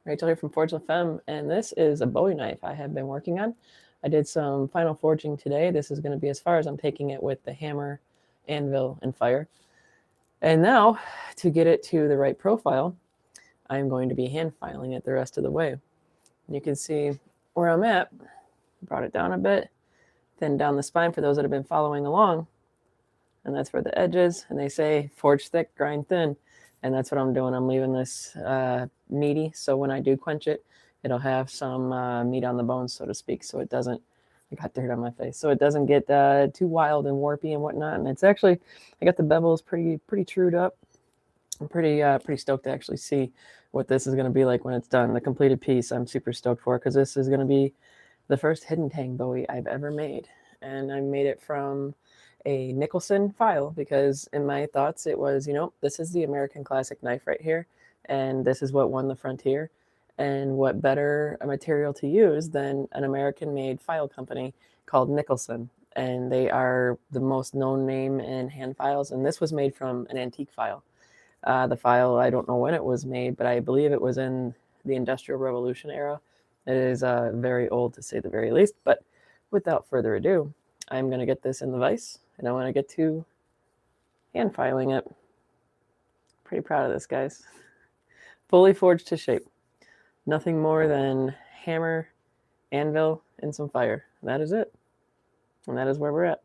Rachel here from Forge Femme, and this is a Bowie knife I have been working on. I did some final forging today. This is going to be as far as I'm taking it with the hammer, anvil, and fire. And now, to get it to the right profile, I'm going to be hand filing it the rest of the way. You can see where I'm at. Brought it down a bit, thinned down the spine for those that have been following along. And that's where the edge is. And they say forge thick, grind thin. And that's what I'm doing. I'm leaving this meaty, so when I do quench it, it'll have some meat on the bones, so to speak, so it doesn't, I got dirt on my face, so it doesn't get too wild and warpy and whatnot. And it's actually, I got the bevels pretty trued up. I'm pretty stoked to actually see what this is going to be like when it's done. The completed piece I'm super stoked for, because this is going to be the first hidden tang Bowie I've ever made. And I made it from a Nicholson file, because in my thoughts it was, this is the American classic knife right here, and this is what won the frontier. And what better a material to use than an American made file company called Nicholson, and they are the most known name in hand files. And this was made from an antique file. The file, I don't know when it was made, but I believe it was in the Industrial Revolution era. It is very old, to say the very least. But without further ado, I'm going to get this in the vise, and I want to get to hand filing it. Pretty proud of this, guys. Fully forged to shape. Nothing more than hammer, anvil, and some fire. That is it. And that is where we're at.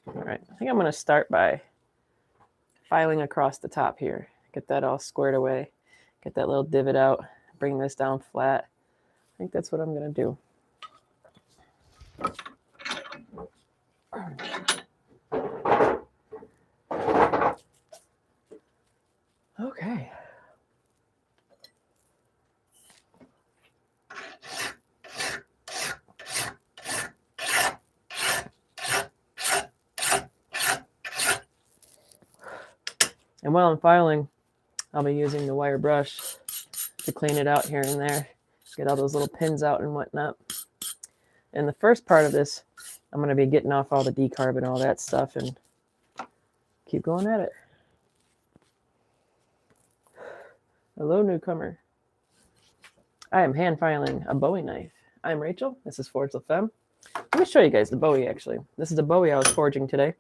All right, I think I'm going to start by filing across the top here. Get that all squared away. Get that little divot out. Bring this down flat. I think that's what I'm going to do. Okay. And while I'm filing, I'll be using the wire brush to clean it out here and there. Get all those little pins out and whatnot. And the first part of this, I'm going to be getting off all the decarb and all that stuff and keep going at it. Hello, newcomer. I am hand filing a Bowie knife. I'm Rachel. This is Forge Femme. Let me show you guys the Bowie, actually. This is a Bowie I was forging today.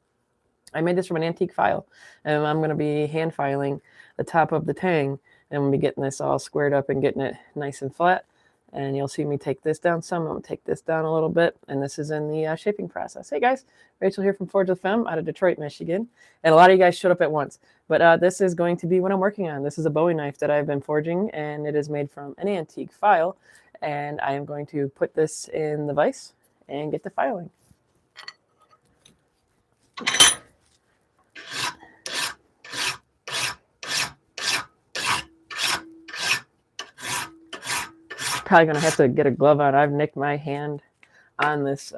I made this from an antique file, and I'm going to be hand filing the top of the tang, and we'll be getting this all squared up and getting it nice and flat. And you'll see me take this down some. I'm going to take this down a little bit, and this is in the shaping process. Hey guys, Rachel here from Forge Femme out of Detroit, Michigan. And a lot of you guys showed up at once, but this is going to be what I'm working on. This is a Bowie knife that I've been forging, and it is made from an antique file. And I am going to put this in the vise and get to filing. Probably gonna have to get a glove on. I've nicked my hand on this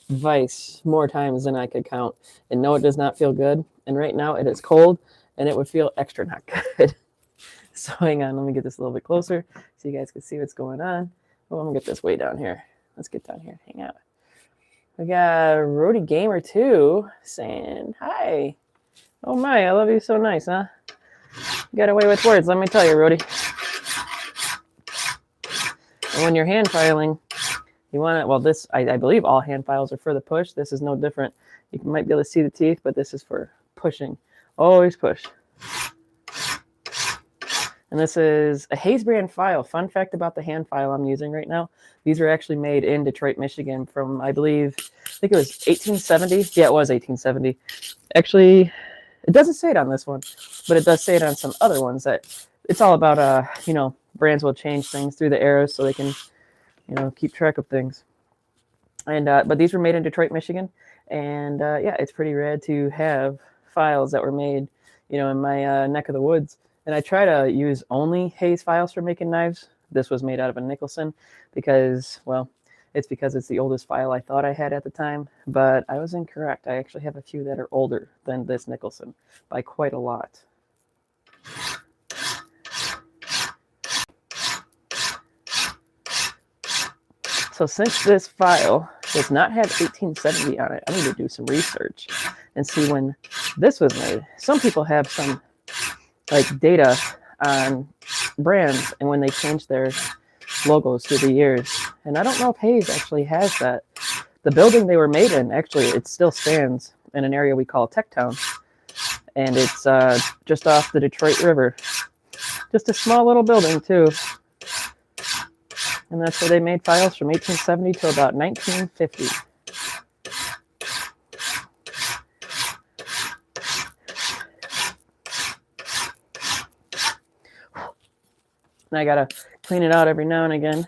vise more times than I could count, and no, it does not feel good. And right now it is cold, and it would feel extra not good. So hang on, let me get this a little bit closer so you guys can see what's going on. Oh, I'm gonna get this way down here. Let's get down here. Hang out. We got Roadie Gamer 2 saying hi. Oh my, I love you, so nice, huh? You got away with words, let me tell you, Roadie. And when you're hand filing, you want to, well, this, I believe all hand files are for the push. This is no different. You might be able to see the teeth, but this is for pushing. Always push. And this is a Hayes brand file. Fun fact about the hand file I'm using right now. These were actually made in Detroit, Michigan from, I think it was 1870. Yeah, it was 1870. Actually, it doesn't say it on this one, but it does say it on some other ones. That it's all about, brands will change things through the eras so they can, keep track of things. And but these were made in Detroit, Michigan, and yeah, it's pretty rad to have files that were made, in my neck of the woods. And I try to use only Hayes files for making knives. This was made out of a Nicholson because, well, it's because it's the oldest file I thought I had at the time, but I was incorrect. I actually have a few that are older than this Nicholson by quite a lot. So since this file does not have 1870 on it, I need to do some research and see when this was made. Some people have some data on brands and when they changed their logos through the years. And I don't know if Hayes actually has that. The building they were made in, actually, it still stands in an area we call Techtown. And it's just off the Detroit River. Just a small little building, too. And that's where they made files from 1870 to about 1950. And I gotta clean it out every now and again.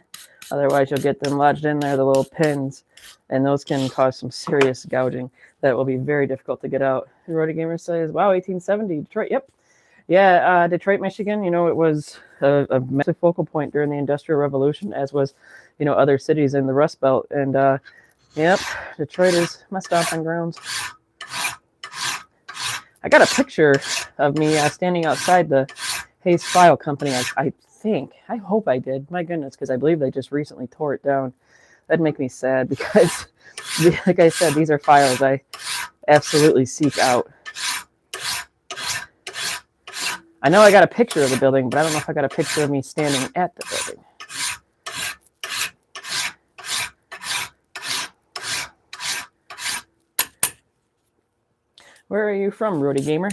Otherwise, you'll get them lodged in there, the little pins. And those can cause some serious gouging that will be very difficult to get out. Rody Gamer says, wow, 1870, Detroit. Yep. Yeah, Detroit, Michigan, it was a massive focal point during the Industrial Revolution, as was, other cities in the Rust Belt. And, yep, Detroit is my stomping grounds. I got a picture of me standing outside the Hayes File Company, I hope I did. My goodness, because I believe they just recently tore it down. That'd make me sad because, like I said, these are files I absolutely seek out. I know I got a picture of the building, but I don't know if I got a picture of me standing at the building. Where are you from, Rody Gamer?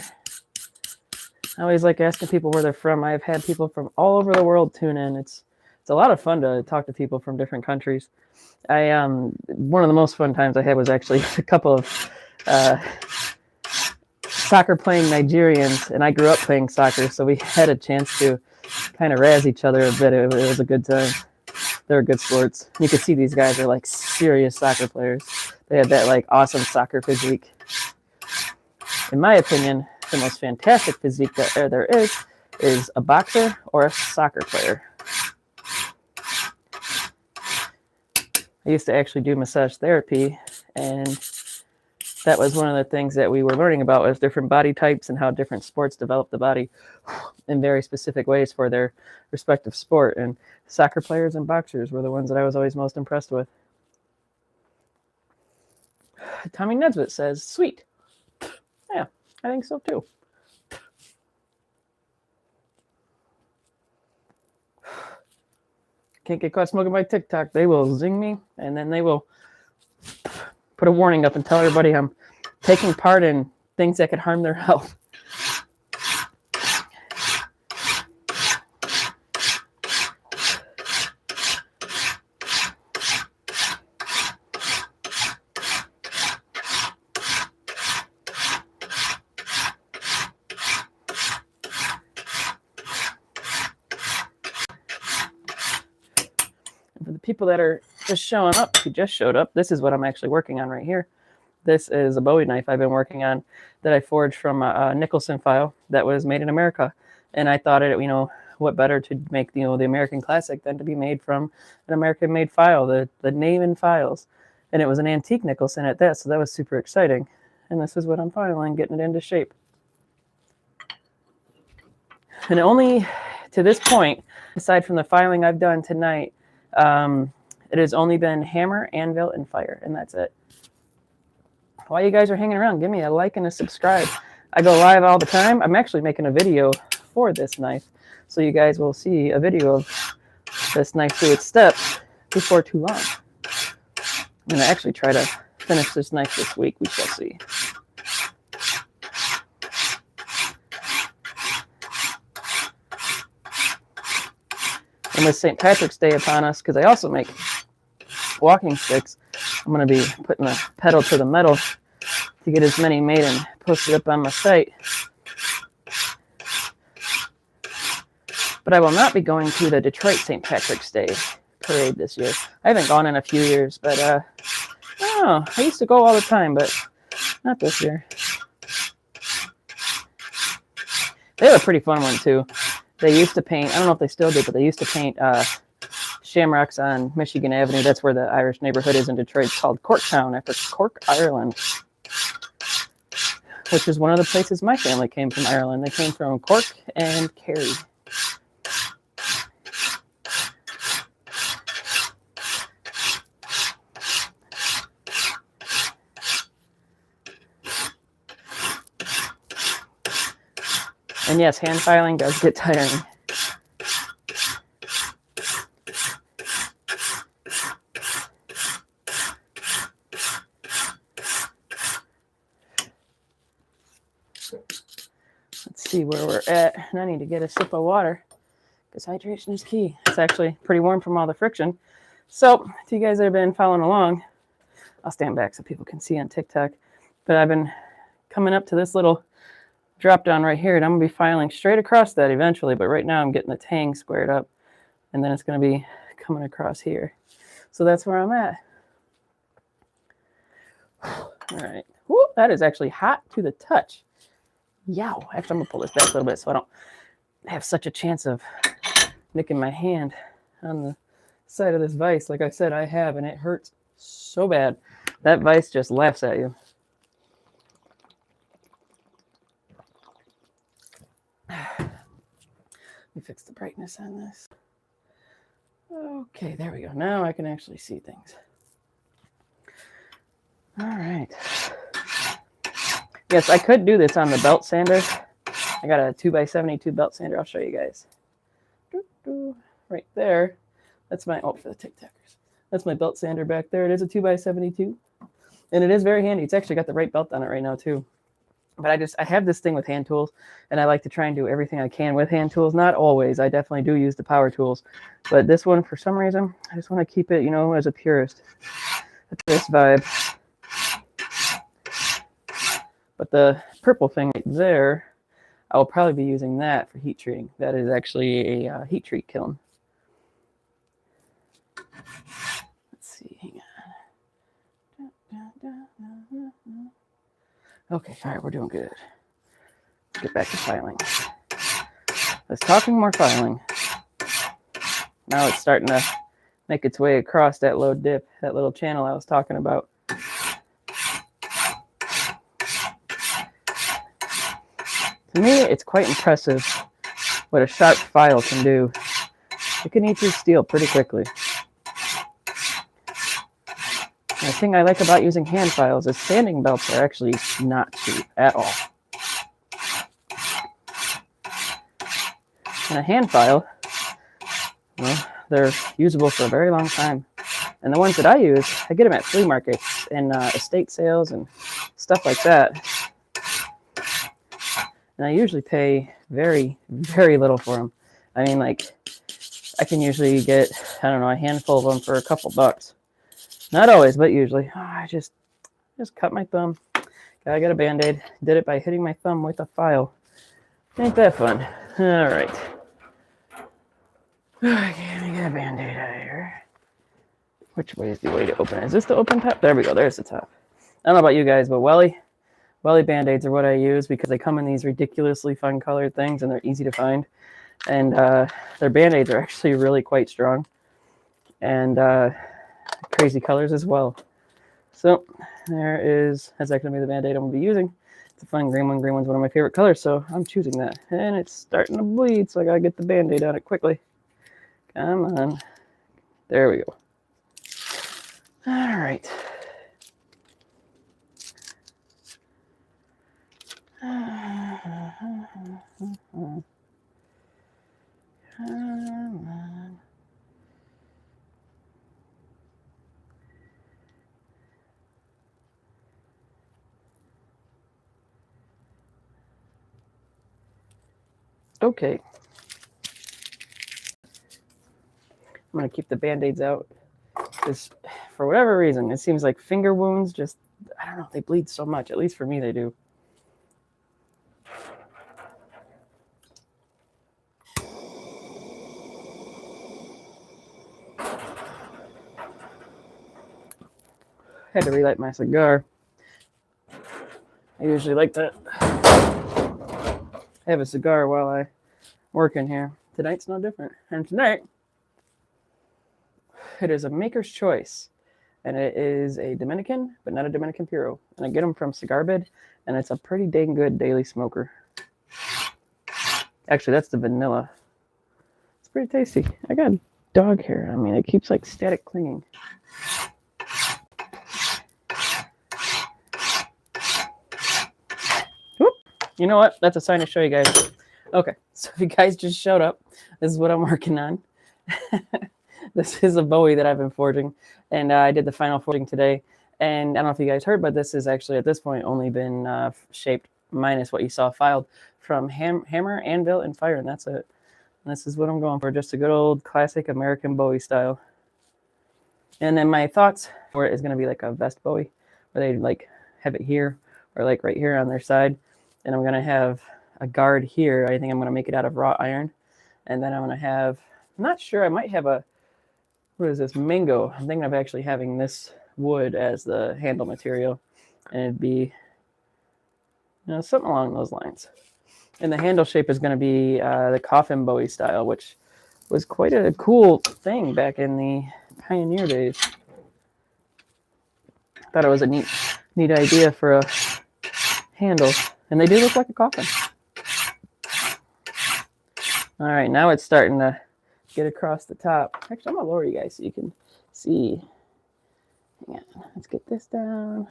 I always like asking people where they're from. I've had people from all over the world tune in. It's a lot of fun to talk to people from different countries. One of the most fun times I had was actually a couple of soccer playing Nigerians, and I grew up playing soccer, so we had a chance to kind of razz each other a bit. It was a good time. They were good sports. You could see these guys are like serious soccer players. They had that like awesome soccer physique. In my opinion, the most fantastic physique that there is a boxer or a soccer player. I used to actually do massage therapy, and that was one of the things that we were learning about was different body types and how different sports develop the body in very specific ways for their respective sport. And soccer players and boxers were the ones that I was always most impressed with. Tommy Nesbitt says, sweet. Yeah, I think so too. Can't get caught smoking by TikTok. They will zing me, and then they will put a warning up and tell everybody I'm taking part in things that could harm their health. For the people that are just showing up, who just showed up, this is what I'm actually working on right here. This is a Bowie knife I've been working on that I forged from a Nicholson file that was made in America. And I thought, what better to make, the American classic than to be made from an American-made file, the name and files. And it was an antique Nicholson at that, so that was super exciting. And this is what I'm filing, getting it into shape. And only to this point, aside from the filing I've done tonight, it has only been hammer, anvil, and fire, and that's it. While you guys are hanging around, give me a like and a subscribe. I go live all the time. I'm actually making a video for this knife, so you guys will see a video of this knife through its steps before too long. I'm going to actually try to finish this knife this week. We shall see. And with St. Patrick's Day upon us, because I also make walking sticks, I'm going to be putting the pedal to the metal to get as many made and posted up on my site. But I will not be going to the Detroit St. Patrick's Day parade this year. I haven't gone in a few years, but I don't know. I used to go all the time, but not this year. They have a pretty fun one, too. They used to paint, I don't know if they still do, but they used to paint shamrocks on Michigan Avenue. That's where the Irish neighborhood is in Detroit. It's called Corktown, after Cork, Ireland, which is one of the places my family came from, Ireland. They came from Cork and Kerry. And yes, hand filing does get tiring. see where we're at. And I need to get a sip of water because hydration is key. It's actually pretty warm from all the friction. So if you guys have been following along, I'll stand back so people can see on TikTok. But I've been coming up to this little drop down right here, and I'm going to be filing straight across that eventually. But right now I'm getting the tang squared up, and then it's going to be coming across here. So that's where I'm at. All right. Woo, that is actually hot to the touch. Yow. Actually, I'm going to pull this back a little bit so I don't have such a chance of nicking my hand on the side of this vise. Like I said, I have, and it hurts so bad. That vise just laughs at you. Let me fix the brightness on this. Okay, there we go. Now I can actually see things. All right. Yes, I could do this on the belt sander. I got a 2x72 belt sander. I'll show you guys. Right there. That's my, for the TikTokers. That's my belt sander back there. It is a 2x72. And it is very handy. It's actually got the right belt on it right now, too. But I have this thing with hand tools, and I like to try and do everything I can with hand tools. Not always. I definitely do use the power tools. But this one, for some reason, I just want to keep it, as a purist. That's this vibe. But the purple thing right there, I will probably be using that for heat treating. That is actually a heat treat kiln. Let's see. Hang on. Okay, all right, we're doing good. Let's get back to filing. Let's talking more filing. Now it's starting to make its way across that low dip, that little channel I was talking about. To me, it's quite impressive what a sharp file can do. It can eat through steel pretty quickly. And the thing I like about using hand files is sanding belts are actually not cheap at all. And a hand file, they're usable for a very long time. And the ones that I use, I get them at flea markets and estate sales and stuff like that. And I usually pay very, very little for them. I mean, like, I can usually get, a handful of them for a couple bucks. Not always, but usually. Oh, I just cut my thumb. I got a Band-Aid. Did it by hitting my thumb with a file. Ain't that fun? All right. Okay, let me get a Band-Aid out of here. Which way is the way to open it? Is this the open top? There we go. There's the top. I don't know about you guys, but Welly Band-Aids are what I use because they come in these ridiculously fun colored things and they're easy to find. And their Band-Aids are actually really quite strong. And crazy colors as well. So that's actually going to be the Band-Aid I'm going to be using. It's a fun green one. Green one's one of my favorite colors, so I'm choosing that. And it's starting to bleed, so I got to get the Band-Aid on it quickly. Come on. There we go. All right. Come on. Okay. I'm going to keep the Band-Aids out because for whatever reason, it seems like finger wounds just, I don't know, they bleed so much. At least for me, they do. Had to relight my cigar. I usually like to have a cigar while I work in here. Tonight's no different. And tonight, it is a maker's choice. And it is a Dominican, but not a Dominican Puro. And I get them from Cigar Bed, and it's a pretty dang good daily smoker. Actually, that's the vanilla. It's pretty tasty. I got dog hair. I mean, it keeps like static clinging. You know what? That's a sign to show you guys. Okay, so if you guys just showed up, this is what I'm working on. This is a Bowie that I've been forging, and I did the final forging today. And I don't know if you guys heard, but this is actually at this point only been shaped minus what you saw filed from hammer, anvil, and fire, and that's it. And this is what I'm going for, just a good old classic American Bowie style. And then my thoughts for it is going to be like a vest Bowie, where they like have it here or like right here on their side. And I'm going to have a guard here. I think I'm going to make it out of wrought iron. And then I'm going to have, I'm not sure, I might have a, what is this, mango. I'm thinking of actually having this wood as the handle material. And it'd be, you know, something along those lines. And the handle shape is going to be the coffin Bowie style, which was quite a cool thing back in the pioneer days. Thought it was a neat idea for a handle. And they do look like a coffin. All right, now it's starting to get across the top. Actually, I'm going to lower you guys so you can see. Hang on, let's get this down.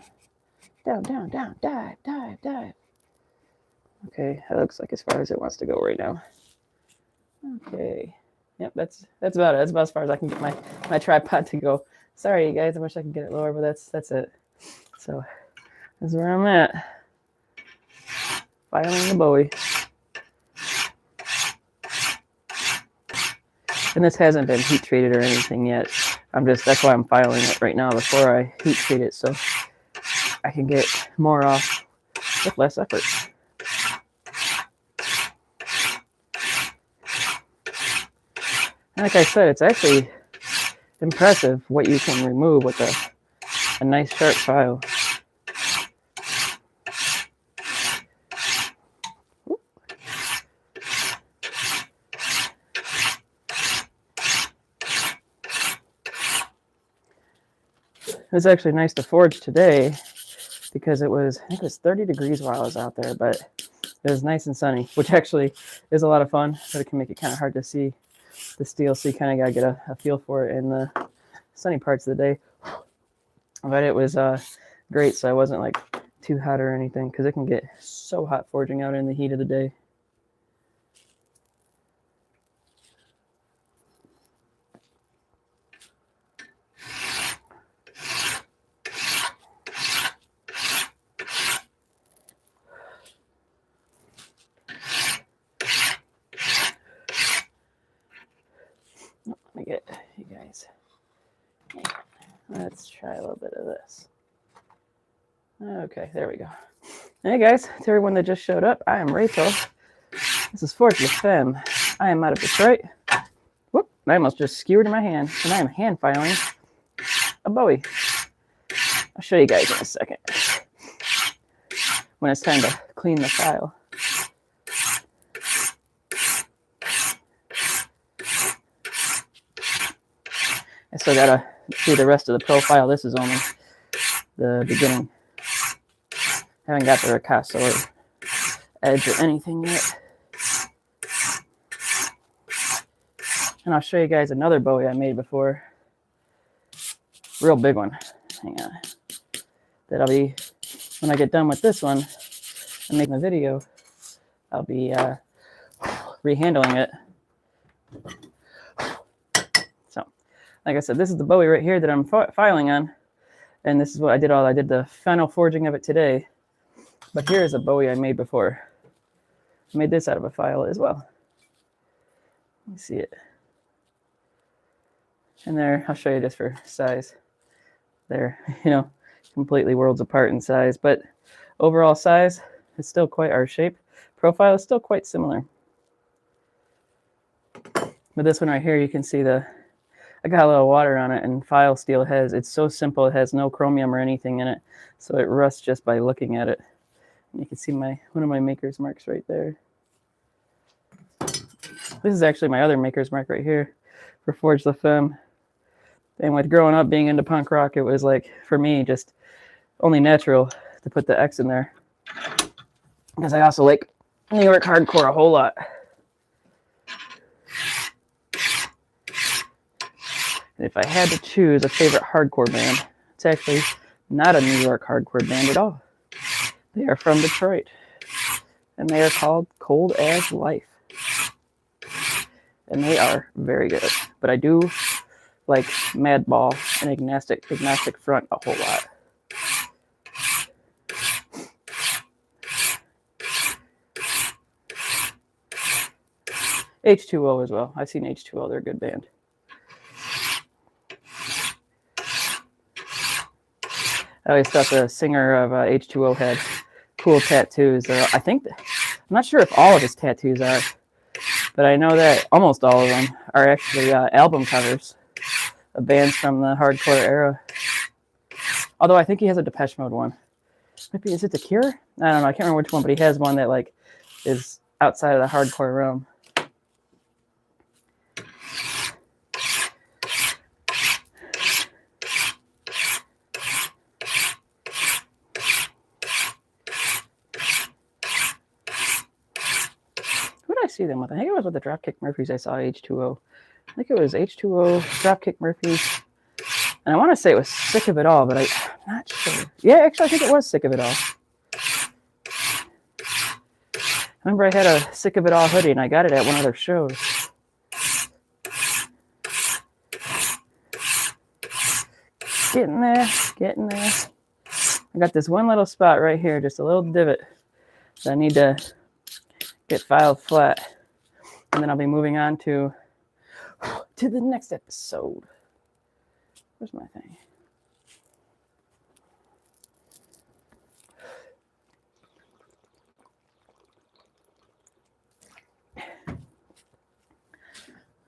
Down, down, down, dive, dive, dive. Okay, that looks like as far as it wants to go right now. Okay, yep, that's about it. That's about as far as I can get my tripod to go. Sorry, you guys, I wish I could get it lower, but that's it. So that's where I'm at. Filing the Bowie. And this hasn't been heat treated or anything yet. That's why I'm filing it right now before I heat treat it, so I can get more off with less effort. Like I said, it's actually impressive what you can remove with a nice sharp file. It was actually nice to forge today because I think it was 30 degrees while I was out there, but it was nice and sunny, which actually is a lot of fun, but it can make it kind of hard to see the steel, so you kind of got to get a feel for it in the sunny parts of the day. But it was great, so I wasn't like too hot or anything, because it can get so hot forging out in the heat of the day. Let me get you guys. Let's try a little bit of this. Okay, there we go. Hey guys, to everyone that just showed up, I am Rachel. This is Forge with Femme. I am out of Detroit. Whoop, I almost just skewered in my hand, and I am hand filing a Bowie. I'll show you guys in a second when it's time to clean the file. I still gotta see the rest of the profile. This is only the beginning. I haven't got the ricasso or edge or anything yet. And I'll show you guys another Bowie I made before. Real big one. Hang on. That'll be, when I get done with this one and make my video, I'll be rehandling it. So, like I said, this is the Bowie right here that I'm filing on. And this is what I did. I did the final forging of it today. But here is a Bowie I made before. I made this out of a file as well. Let me see it. And there, I'll show you just for size. They're, completely worlds apart in size. But overall size is still quite our shape. Profile is still quite similar. But this one right here, you can see I got a little water on it, and file steel it's so simple, it has no chromium or anything in it. So it rusts just by looking at it. And you can see one of my maker's marks right there. This is actually my other maker's mark right here for Forge the Femme. And with growing up being into punk rock, it was like, for me, just only natural to put the X in there. Because I also like New York hardcore a whole lot. And if I had to choose a favorite hardcore band, it's actually not a New York hardcore band at all. They are from Detroit, and they are called Cold as Life. And they are very good. But I do like Madball and Agnostic Front a whole lot. H2O as well. I've seen H2O. They're a good band. I always thought the singer of H2O had cool tattoos. I think, I'm not sure if all of his tattoos are, but I know that almost all of them are actually album covers of bands from the hardcore era. Although I think he has a Depeche Mode one. Maybe, is it The Cure? I don't know. I can't remember which one, but he has one that like is outside of the hardcore realm. See them with. I think it was with the Dropkick Murphys I saw H2O. I think it was H2O, Dropkick Murphys, and I want to say it was Sick of It All, but I'm not sure. Yeah, actually, I think it was Sick of It All. I remember I had a Sick of It All hoodie, and I got it at one of their shows. Getting there, getting there. I got this one little spot right here, just a little divot that I need to get filed flat, and then I'll be moving on to the next episode. Where's my thing?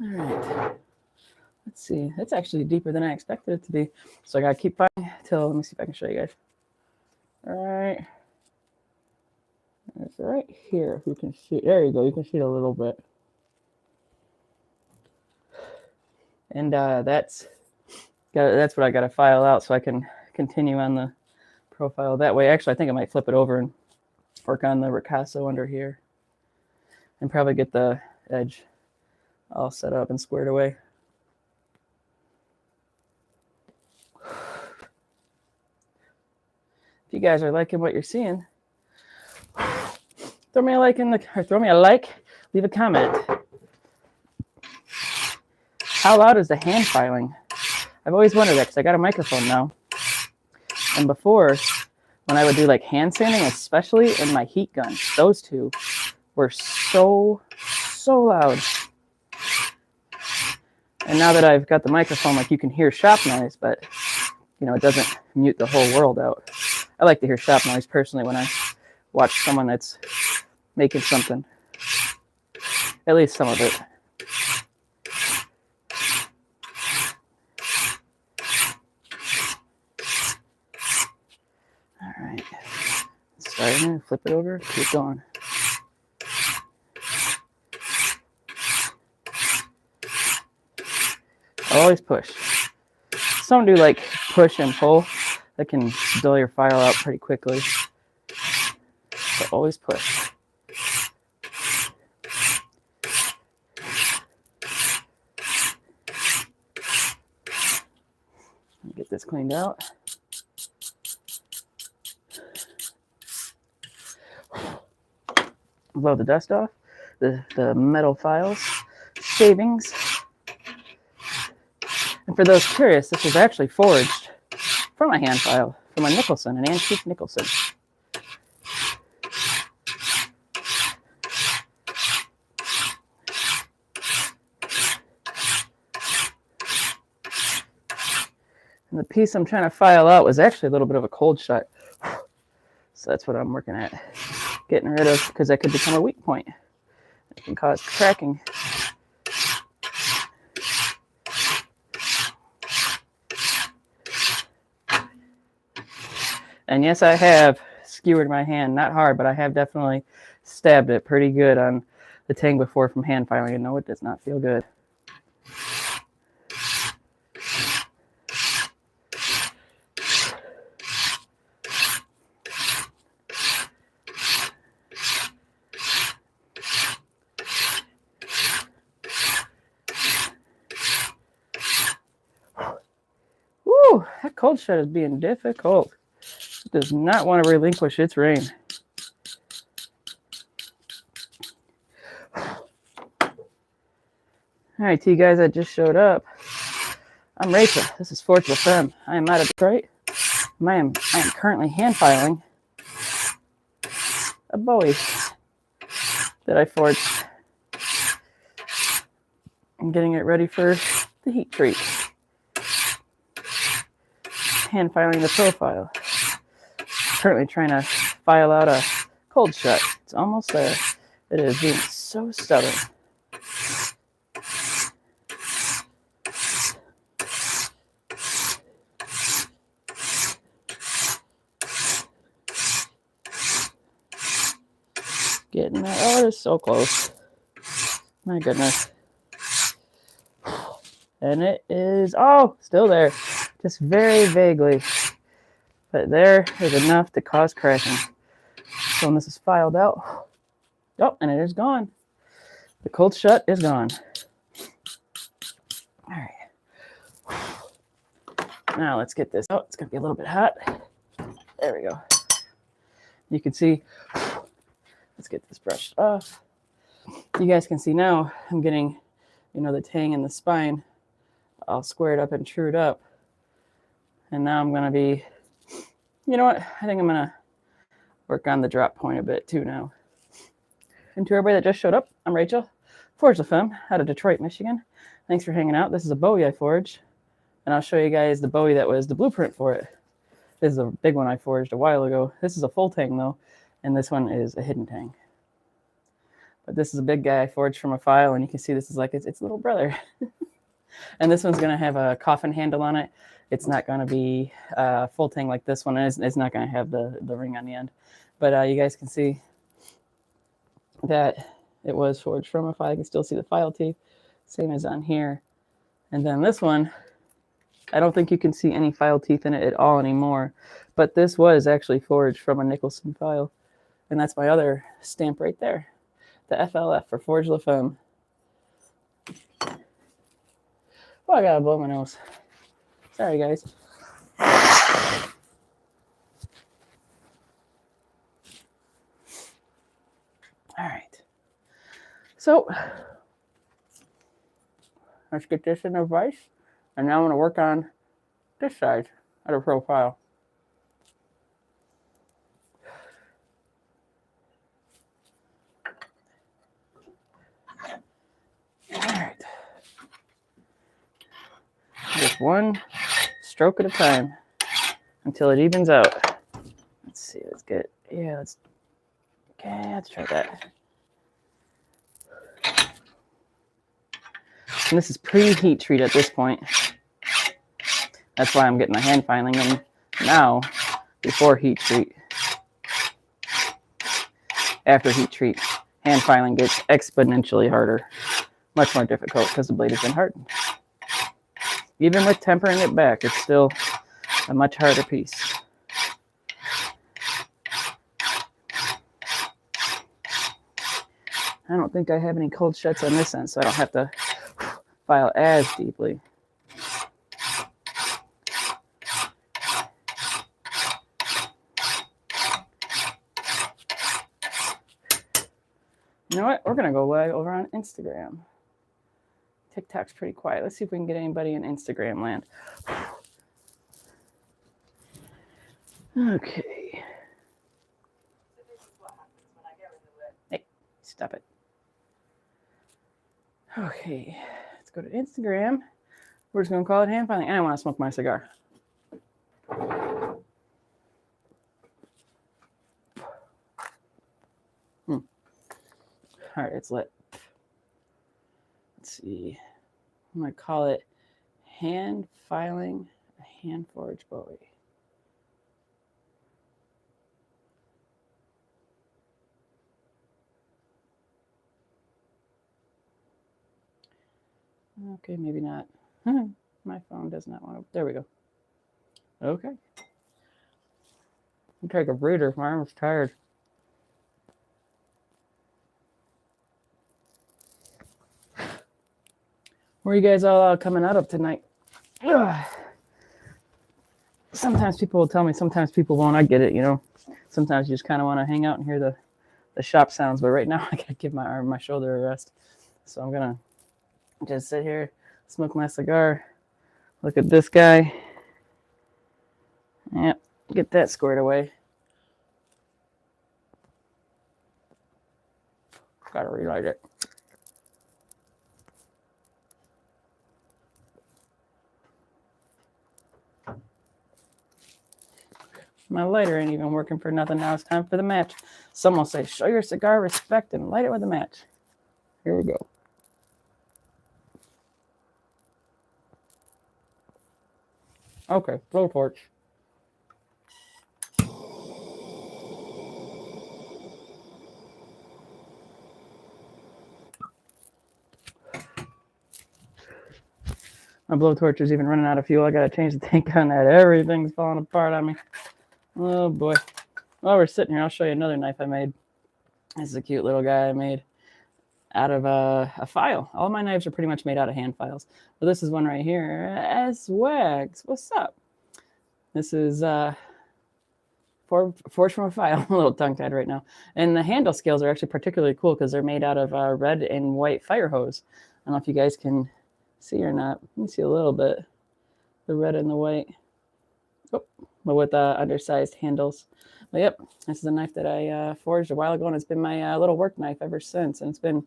All right. Let's see. It's actually deeper than I expected it to be, so I gotta keep fighting till. Let me see if I can show you guys. All right. It's right here. If you can see, there you go. You can see it a little bit, and that's what I got to file out so I can continue on the profile that way. Actually, I think I might flip it over and work on the ricasso under here, and probably get the edge all set up and squared away. If you guys are liking what you're seeing, throw me a like leave a comment. How loud is the hand filing? I've always wondered that because I got a microphone now. And before, when I would do like hand sanding, especially in my heat gun, those two were so loud. And now that I've got the microphone, like you can hear shop noise, but you know, it doesn't mute the whole world out. I like to hear shop noise personally when I watch someone that's making something. At least some of it. All right. Start here, flip it over, keep going. Always push. Some do like push and pull. That can dull your file out pretty quickly. But always push. Get this cleaned out. Blow the dust off. The metal files. Shavings. And for those curious, this was actually forged from a hand file, from a Nicholson, an antique Nicholson. And the piece I'm trying to file out was actually a little bit of a cold shut. So that's what I'm working at. Getting rid of, because that could become a weak point. It can cause cracking. And yes, I have skewered my hand, not hard, but I have definitely stabbed it pretty good on the tang before from hand filing. And no, it does not feel good. Woo, that cold shut is being difficult. It does not want to relinquish its reign. All right, to you guys that just showed up, I'm Rachel. This is Forge with Femme. I am out of Detroit. I am currently hand filing a Bowie that I forged I'm getting it ready for the heat treat. Hand filing the profile. Currently trying to file out a cold shut. It's almost there. It is being so stubborn. Getting there. Oh, it is so close. My goodness. And it is, oh, still there. Just very vaguely. But there is enough to cause crashing. So when this is filed out, oh, and it is gone. The cold shut is gone. All right. Now let's get this out. It's going to be a little bit hot. There we go. You can see, let's get this brushed off. You guys can see now I'm getting, the tang in the spine all squared up and trued up. And now I'm going to be, you know what? I think I'm going to work on the drop point a bit too now. And to everybody that just showed up, I'm Rachel, Forge the Femme out of Detroit, Michigan. Thanks for hanging out. This is a Bowie I forged. And I'll show you guys the Bowie that was the blueprint for it. This is a big one I forged a while ago. This is a full tang though. And this one is a hidden tang. But this is a big guy I forged from a file. And you can see this is like its little brother. And this one's going to have a coffin handle on it. It's not going to be full tang like this one. It's not going to have the ring on the end. But you guys can see that it was forged from a file. You can still see the file teeth, same as on here. And then this one, I don't think you can see any file teeth in it at all anymore. But this was actually forged from a Nicholson file. And that's my other stamp right there. The FLF for Forge La Femme. Oh, I gotta blow my nose. Sorry, guys. All right. So, let's get this in a vise. And now I'm going to work on this side of the profile. All right. Just one stroke at a time until it evens out. Let's see. Let's get, let's try that. And this is pre-heat treat at this point. That's why I'm getting my hand filing in now before heat treat. After heat treat, hand filing gets exponentially harder. Much more difficult because the blade has been hardened. Even with tempering it back, it's still a much harder piece. I don't think I have any cold shuts on this end, so I don't have to file as deeply. You know what? We're going to go live over on Instagram. TikTok's pretty quiet. Let's see if we can get anybody in Instagram land. Okay. Hey, stop it. Okay, let's go to Instagram. We're just going to call it hand filing. And I want to smoke my cigar. All right, it's lit. Let's see. I'm going to call it hand filing a hand forged Bowie. Okay, maybe not. My phone does not want to. There we go. Okay. I'll take a breather. My arm's tired. Where are you guys all coming out of tonight? Ugh. Sometimes people will tell me, sometimes people won't. I get it, Sometimes you just kind of want to hang out and hear the shop sounds. But right now, I got to give my arm, my shoulder a rest. So I'm going to just sit here, smoke my cigar, look at this guy. Yep, get that squared away. Got to relight it. My lighter ain't even working for nothing now. It's time for the match. Some will say, show your cigar respect and light it with a match. Here we go. Okay, blowtorch. My blowtorch is even running out of fuel. I gotta change the tank on that. Everything's falling apart on me. Oh boy. While we're sitting here, I'll show you another knife I made. This is a cute little guy I made out of a file. All my knives are pretty much made out of hand files. But this is one right here. S-Wags. What's up? This is forged from a file. I'm a little tongue-tied right now. And the handle scales are actually particularly cool because they're made out of red and white fire hose. I don't know if you guys can see or not. Let me see a little bit. The red and the white. Oh, but with undersized handles. But yep, this is a knife that I forged a while ago, and it's been my little work knife ever since. And it's been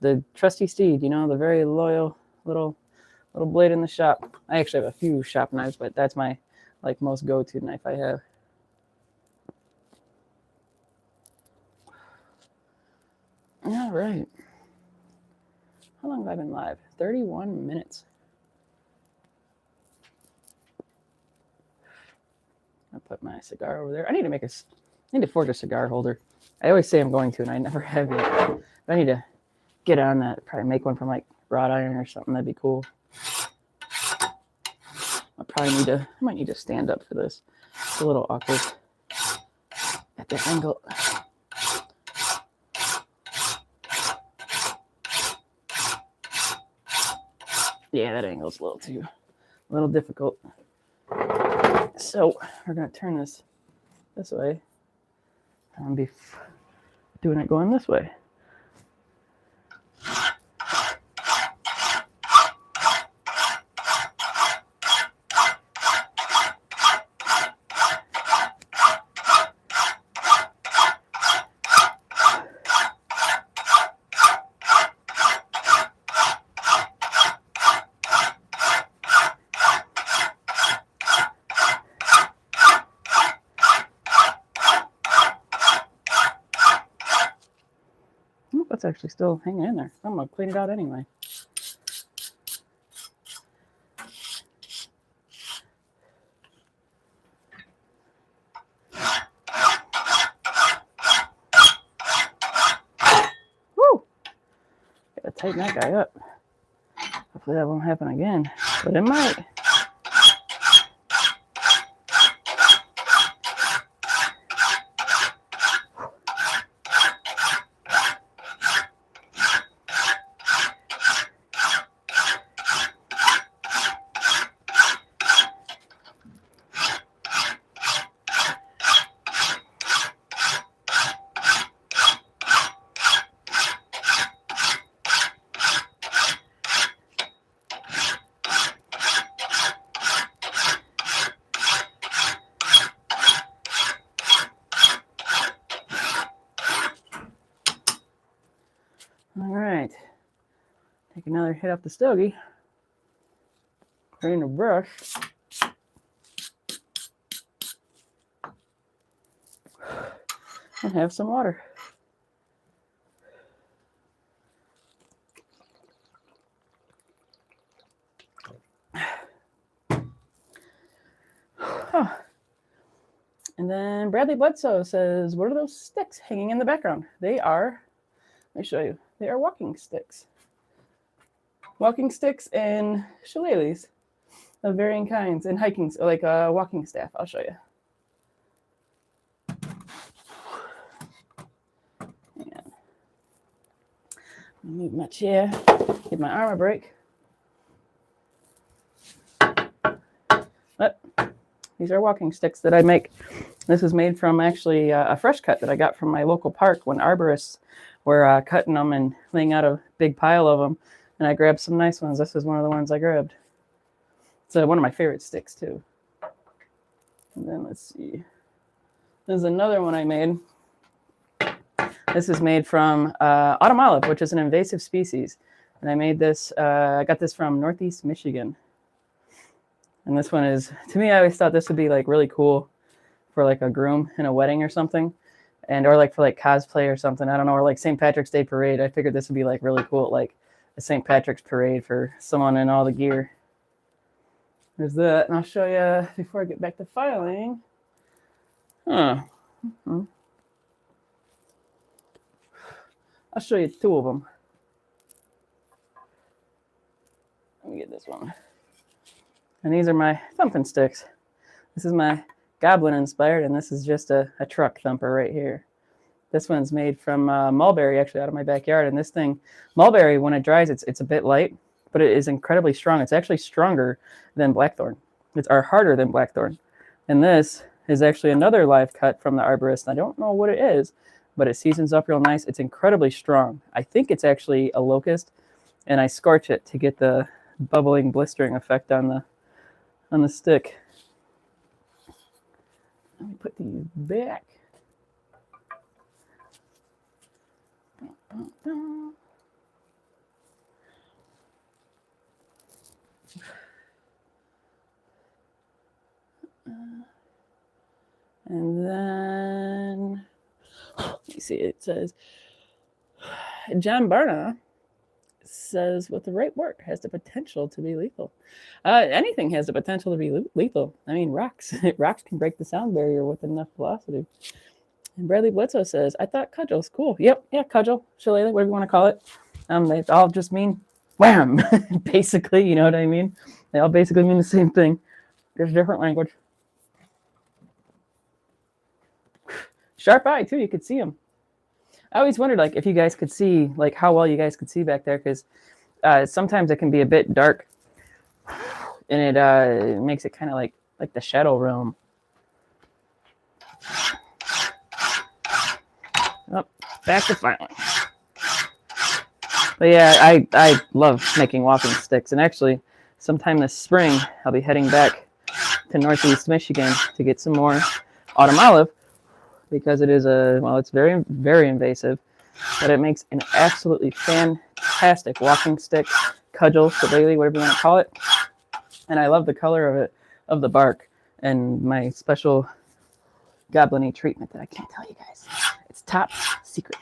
the trusty steed, you know, the very loyal little blade in the shop. I actually have a few shop knives, but that's my like most go-to knife I have. All right. How long have I been live? 31 minutes. I'll put my cigar over there. I need to forge a cigar holder. I always say I'm going to, and I never have yet. But I need to get on that. Probably make one from like wrought iron or something. That'd be cool. I might need to stand up for this. It's a little awkward at that angle. Yeah, that angle's a little difficult. So we're gonna turn this way. I'm gonna be doing it going this way. That's actually still hanging in there. I'm gonna clean it out anyway. Woo! Gotta tighten that guy up. Hopefully that won't happen again, but it might. All right, take another hit off the stogie. Clean the brush. And have some water. Oh. And then Bradley Bledsoe says, what are those sticks hanging in the background? They are, let me show you. They are walking sticks. Walking sticks and shillelaghs of varying kinds, and hiking, like a walking staff. I'll show you. Hang on. Move my chair, give my arm a break. But these are walking sticks that I make. This is made from actually a fresh cut that I got from my local park when arborists were cutting them and laying out a big pile of them. And I grabbed some nice ones. This is one of the ones I grabbed. It's one of my favorite sticks too. And then let's see. There's another one I made. This is made from autumn olive, which is an invasive species. And I made this, I got this from Northeast Michigan. And this one is, to me, I always thought this would be like really cool for like a groom in a wedding or something, and or like for like cosplay or something. I don't know, or like St. Patrick's Day parade. I figured this would be like really cool, like a St. Patrick's parade for someone in all the gear. There's that, and I'll show you before I get back to filing. I'll show you two of them. Let me get this one. And these are my thumping sticks. This is my goblin inspired, and this is just a truck thumper right here. This one's made from mulberry, actually, out of my backyard. And this thing, mulberry, when it dries, it's a bit light, but it is incredibly strong. It's actually stronger than blackthorn. It's harder than blackthorn. And this is actually another live cut from the arborist. I don't know what it is, but it seasons up real nice. It's incredibly strong. I think it's actually a locust, and I scorch it to get the bubbling, blistering effect on the stick. Let me put these back. And then, let me see, it says, John Barna says, with the right work, has the potential to be lethal. Anything has the potential to be lethal. I mean, rocks can break the sound barrier with enough velocity. And Bradley Bledsoe says, I thought cudgel's cool. Yep, yeah, cudgel, shillelagh, whatever you want to call it. They all just mean wham, basically, you know what I mean? They all basically mean the same thing. There's different language. Sharp eye, too, you could see them. I always wondered, like, if you guys could see, like, how well you guys could see back there, because sometimes it can be a bit dark, and it makes it kind of like the shadow realm. Oh, back to filing. But yeah, I love making walking sticks, and actually, sometime this spring, I'll be heading back to Northeast Michigan to get some more autumn olive, because it is it's very, very invasive, but it makes an absolutely fantastic walking stick, cudgel, shillelagh, whatever you want to call it. And I love the color of it, of the bark, and my special goblin-y treatment that I can't tell you guys. It's top secret.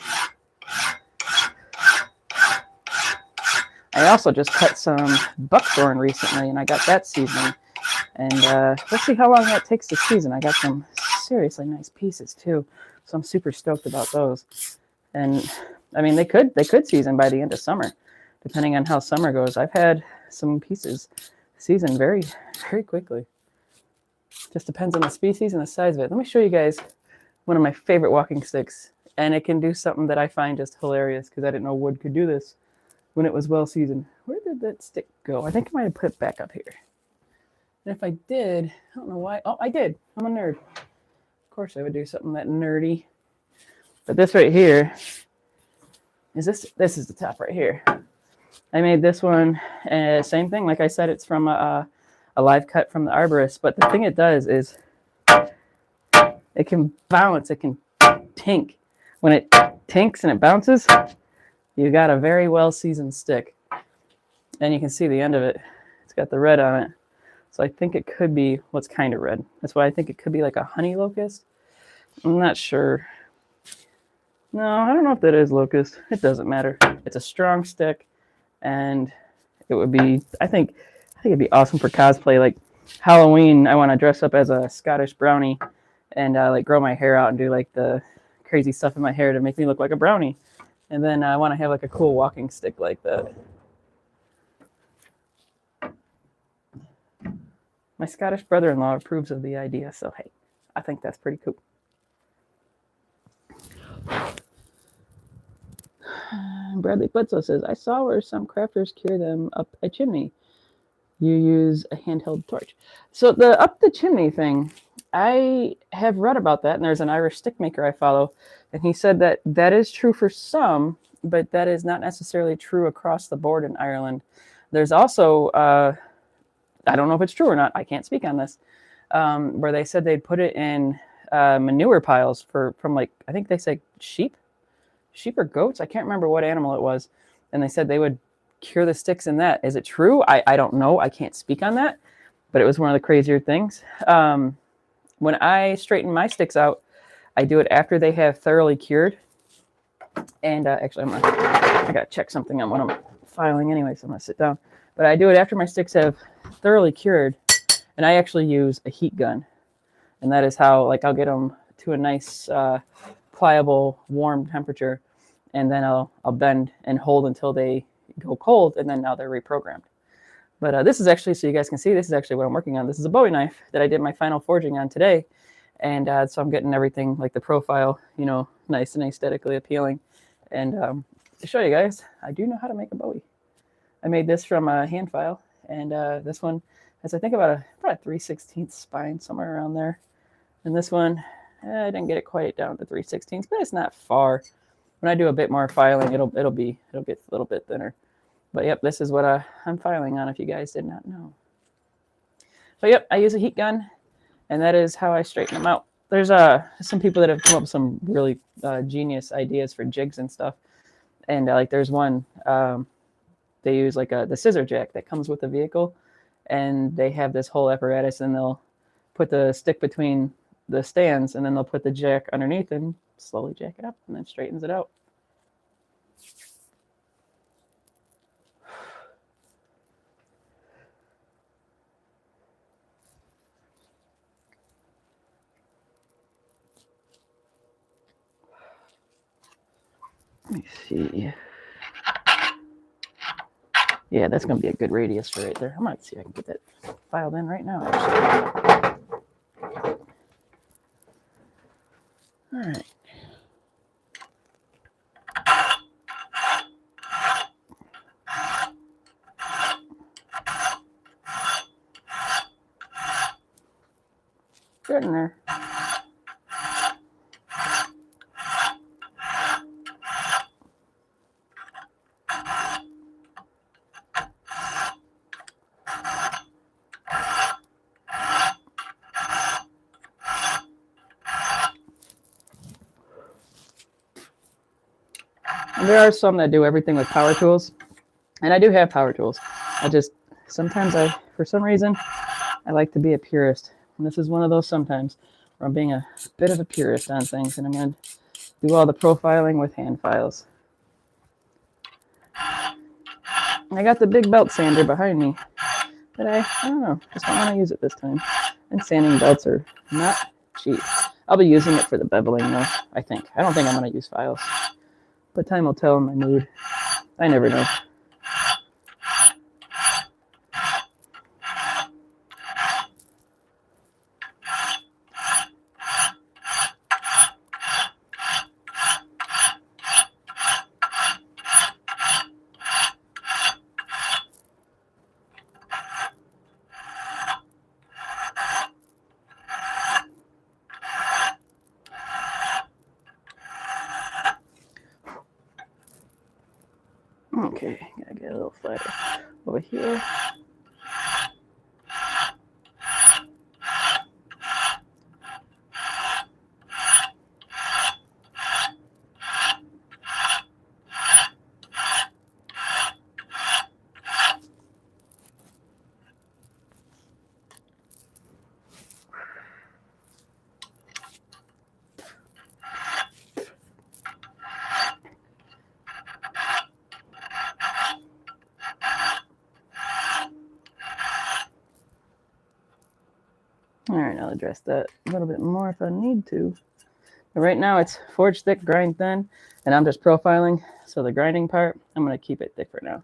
I also just cut some buckthorn recently, and I got that seasoning. And let's see how long that takes to season. I got some seriously nice pieces too, so I'm super stoked about those. And I mean, they could season by the end of summer, depending on how summer goes. I've had some pieces season very, very quickly. Just depends on the species and the size of it. Let me show you guys one of my favorite walking sticks, and it can do something that I find just hilarious, because I didn't know wood could do this when it was well seasoned. Where did that stick go? I think I might have put it back up here. And if I did, I don't know why. Oh, I did. I'm a nerd. Of course I would do something that nerdy. But this right here is this is the top right here. I made this one, same thing. Like I said, it's from a live cut from the arborist. But the thing it does is it can bounce. It can tink. When it tinks and it bounces, you got a very well seasoned stick. And you can see the end of it. It's got the red on it. So I think it could be what's kind of red. That's why I think it could be like a honey locust. I'm not sure. No, I don't know if that is locust. It doesn't matter. It's a strong stick, and it would be, I think it'd be awesome for cosplay. Like Halloween, I want to dress up as a Scottish brownie and like grow my hair out and do like the crazy stuff in my hair to make me look like a brownie. And then I want to have like a cool walking stick like that. My Scottish brother-in-law approves of the idea, so hey, I think that's pretty cool. Bradley Bledsoe says, I saw where some crafters cure them up a chimney. You use a handheld torch. So the up the chimney thing, I have read about that, and there's an Irish stick maker I follow, and he said that that is true for some, but that is not necessarily true across the board in Ireland. There's also, I don't know if it's true or not, I can't speak on this, where they said they'd put it in manure piles from like, I think they say sheep or goats. I can't remember what animal it was. And they said they would cure the sticks in that. Is it true? I don't know. I can't speak on that, but it was one of the crazier things. when I straighten my sticks out, I do it after they have thoroughly cured. And actually, I got to check something on what I'm filing anyway, so I'm going to sit down. But I do it after my sticks have thoroughly cured, and I actually use a heat gun. And that is how, like, I'll get them to a nice, pliable, warm temperature, and then I'll bend and hold until they go cold, and then now they're reprogrammed. But this is actually, so you guys can see, this is actually what I'm working on. This is a Bowie knife that I did my final forging on today. And so I'm getting everything, like the profile, you know, nice and aesthetically appealing. And to show you guys, I do know how to make a Bowie. I made this from a hand file. And this one has, I think, about a 3/16 spine, somewhere around there. And this one, I didn't get it quite down to 3/16, but it's not far. When I do a bit more filing, it'll get a little bit thinner. But yep, this is what I'm filing on, if you guys did not know. But yep, I use a heat gun, and that is how I straighten them out. There's some people that have come up with some really genius ideas for jigs and stuff. And like there's one, they use like the scissor jack that comes with the vehicle, and they have this whole apparatus, and they'll put the stick between the stands, and then they'll put the jack underneath and slowly jack it up, and then straightens it out. Let me see. Yeah, that's going to be a good radius for right there. I might see if I can get that filed in right now, actually. All right. Good in there. And there are some that do everything with power tools, and I do have power tools. Sometimes for some reason, I like to be a purist. And this is one of those sometimes where I'm being a bit of a purist on things, and I'm going to do all the profiling with hand files. I got the big belt sander behind me, but I don't know, just don't want to use it this time. And sanding belts are not cheap. I'll be using it for the beveling though, I think. I don't think I'm going to use files, but time will tell in my mood. I never know. Okay, gotta get a little flatter over here. All right, I'll address that a little bit more if I need to. But right now it's forge thick, grind thin, and I'm just profiling. So the grinding part, I'm going to keep it thick for now.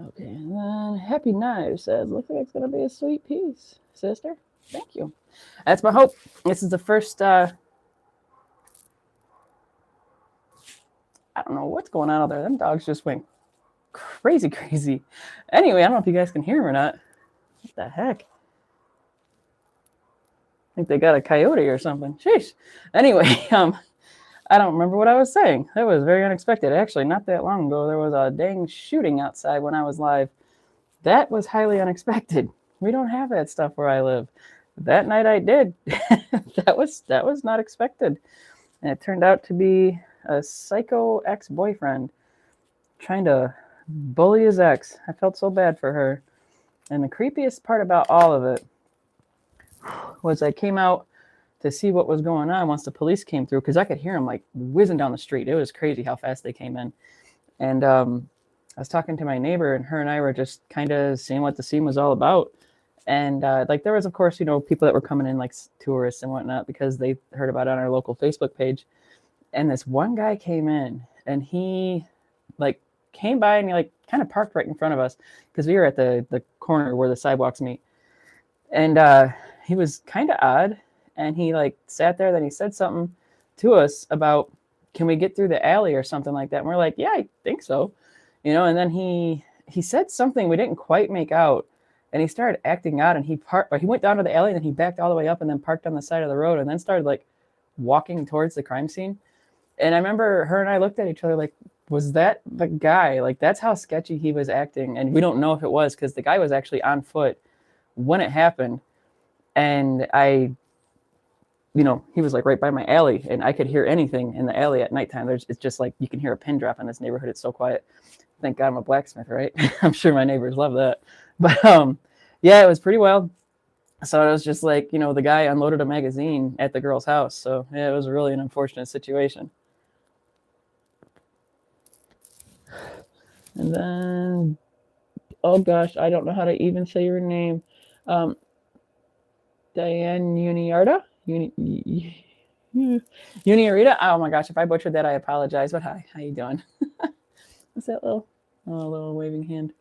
Okay, and then Happy Knives says, looks like it's going to be a sweet piece, sister. Thank you. That's my hope. This is the first, I don't know what's going on out there. Them dogs just went crazy. Anyway, I don't know if you guys can hear them or not. What the heck? I think they got a coyote or something. Sheesh. Anyway, I don't remember what I was saying. That was very unexpected. Actually, not that long ago, there was a dang shooting outside when I was live. That was highly unexpected. We don't have that stuff where I live. That night I did. That was not expected. And it turned out to be a psycho ex-boyfriend trying to bully his ex. I felt so bad for her. And the creepiest part about all of it was I came out to see what was going on once the police came through, because I could hear them like whizzing down the street. It was crazy how fast they came in. And I was talking to my neighbor, and her and I were just kind of seeing what the scene was all about. And like there was, of course, people that were coming in like tourists and whatnot because they heard about it on our local Facebook page. And this one guy came in, and he like came by and he like kind of parked right in front of us because we were at the corner where the sidewalks meet. And he was kind of odd. And he like sat there, then he said something to us about, can we get through the alley or something like that? And we're like, yeah, I think so. And then he said something we didn't quite make out. And he started acting out, and he went down to the alley, and then he backed all the way up and then parked on the side of the road and then started like walking towards the crime scene. And I remember her and I looked at each other like, was that the guy? Like, that's how sketchy he was acting. And we don't know if it was, because the guy was actually on foot when it happened. And he was like right by my alley, and I could hear anything in the alley at nighttime. It's just like you can hear a pin drop in this neighborhood. It's so quiet. Thank God I'm a blacksmith, right? I'm sure my neighbors love that. But yeah, it was pretty wild. So it was just like, the guy unloaded a magazine at the girl's house. So yeah, it was really an unfortunate situation. And then, oh gosh, I don't know how to even say your name. Diane Uniarta? Uniarita? Oh my gosh, if I butchered that, I apologize. But hi, how you doing? What's that little waving hand?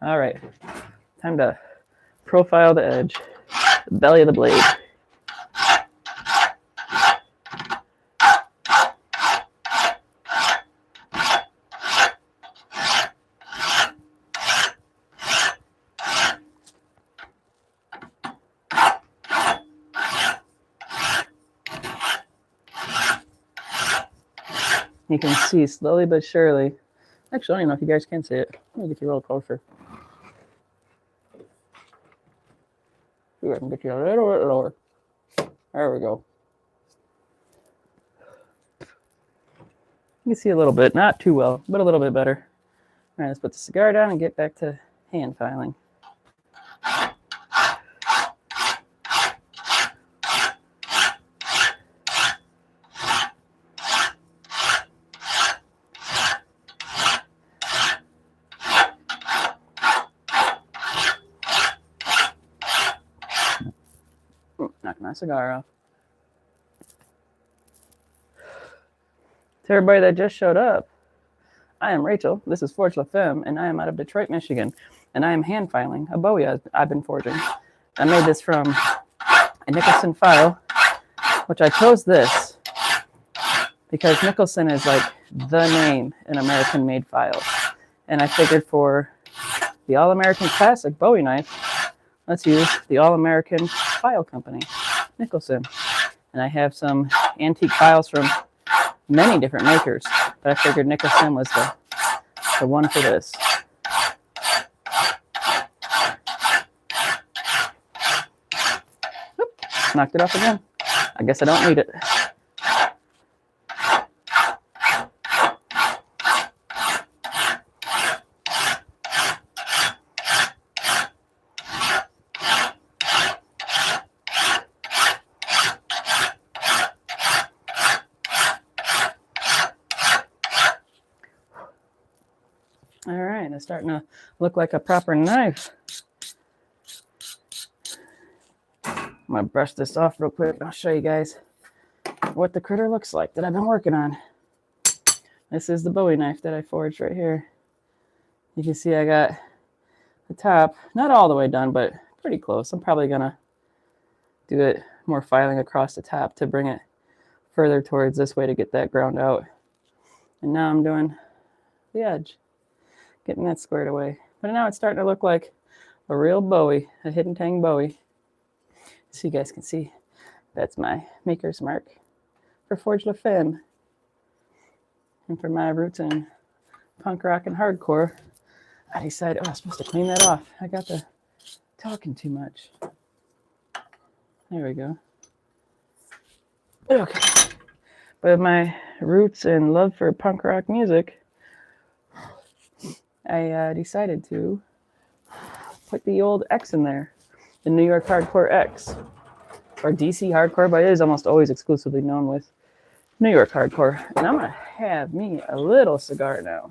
All right, time to profile the edge, the belly of the blade. You can see slowly but surely. Actually, I don't even know if you guys can see it. Let me get you a little closer. See if I can get you a little bit lower. There we go. You can see a little bit, not too well, but a little bit better. All right, let's put the cigar down and get back to hand filing. Knock my cigar off. To everybody that just showed up, I am Rachel. This is Forge La Femme, and I am out of Detroit, Michigan. And I am hand filing a Bowie I've been forging. I made this from a Nicholson file, which I chose this because Nicholson is like the name in American-made files. And I figured for the All-American Classic Bowie knife, let's use the All-American File Company, Nicholson. And I have some antique files from many different makers, but I figured Nicholson was the one for this. Oop, knocked it off again. I guess I don't need it. All right, it's starting to look like a proper knife. I'm gonna brush this off real quick. I'll show you guys what the critter looks like that I've been working on. This is the Bowie knife that I forged right here. You can see I got the top, not all the way done, but pretty close. I'm probably gonna do it more filing across the top to bring it further towards this way to get that ground out. And now I'm doing the edge, getting that squared away. But now it's starting to look like a real Bowie, a hidden tang Bowie. So you guys can see, that's my maker's mark for Forge La Femme. And for my roots in punk rock and hardcore, I decided, I'm supposed to clean that off. I got the talking too much. There we go. Okay. But my roots and love for punk rock music, I decided to put the old X in there, the New York Hardcore X, or DC Hardcore, but it is almost always exclusively known with New York Hardcore. And I'm going to have me a little cigar now.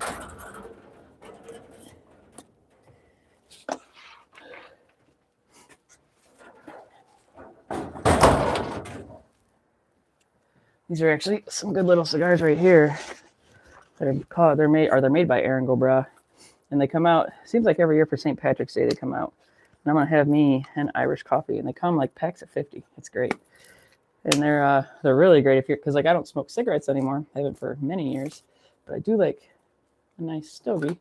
These are actually some good little cigars right here. They're made by Aaron Gobra, and they come out. Seems like every year for St. Patrick's Day they come out. And I'm gonna have me an Irish coffee, and they come like packs of 50. It's great, and they're really great if you're because like I don't smoke cigarettes anymore. I haven't for many years, but I do like a nice stogie.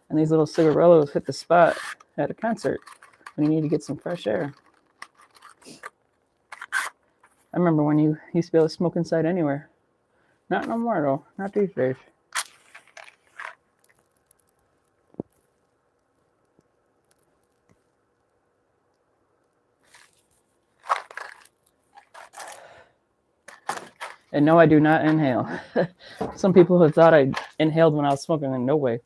And these little cigarillos hit the spot at a concert when you need to get some fresh air. I remember when you used to be able to smoke inside anywhere. Not no more though. Not these days. And no, I do not inhale. Some people have thought I inhaled when I was smoking, and no way.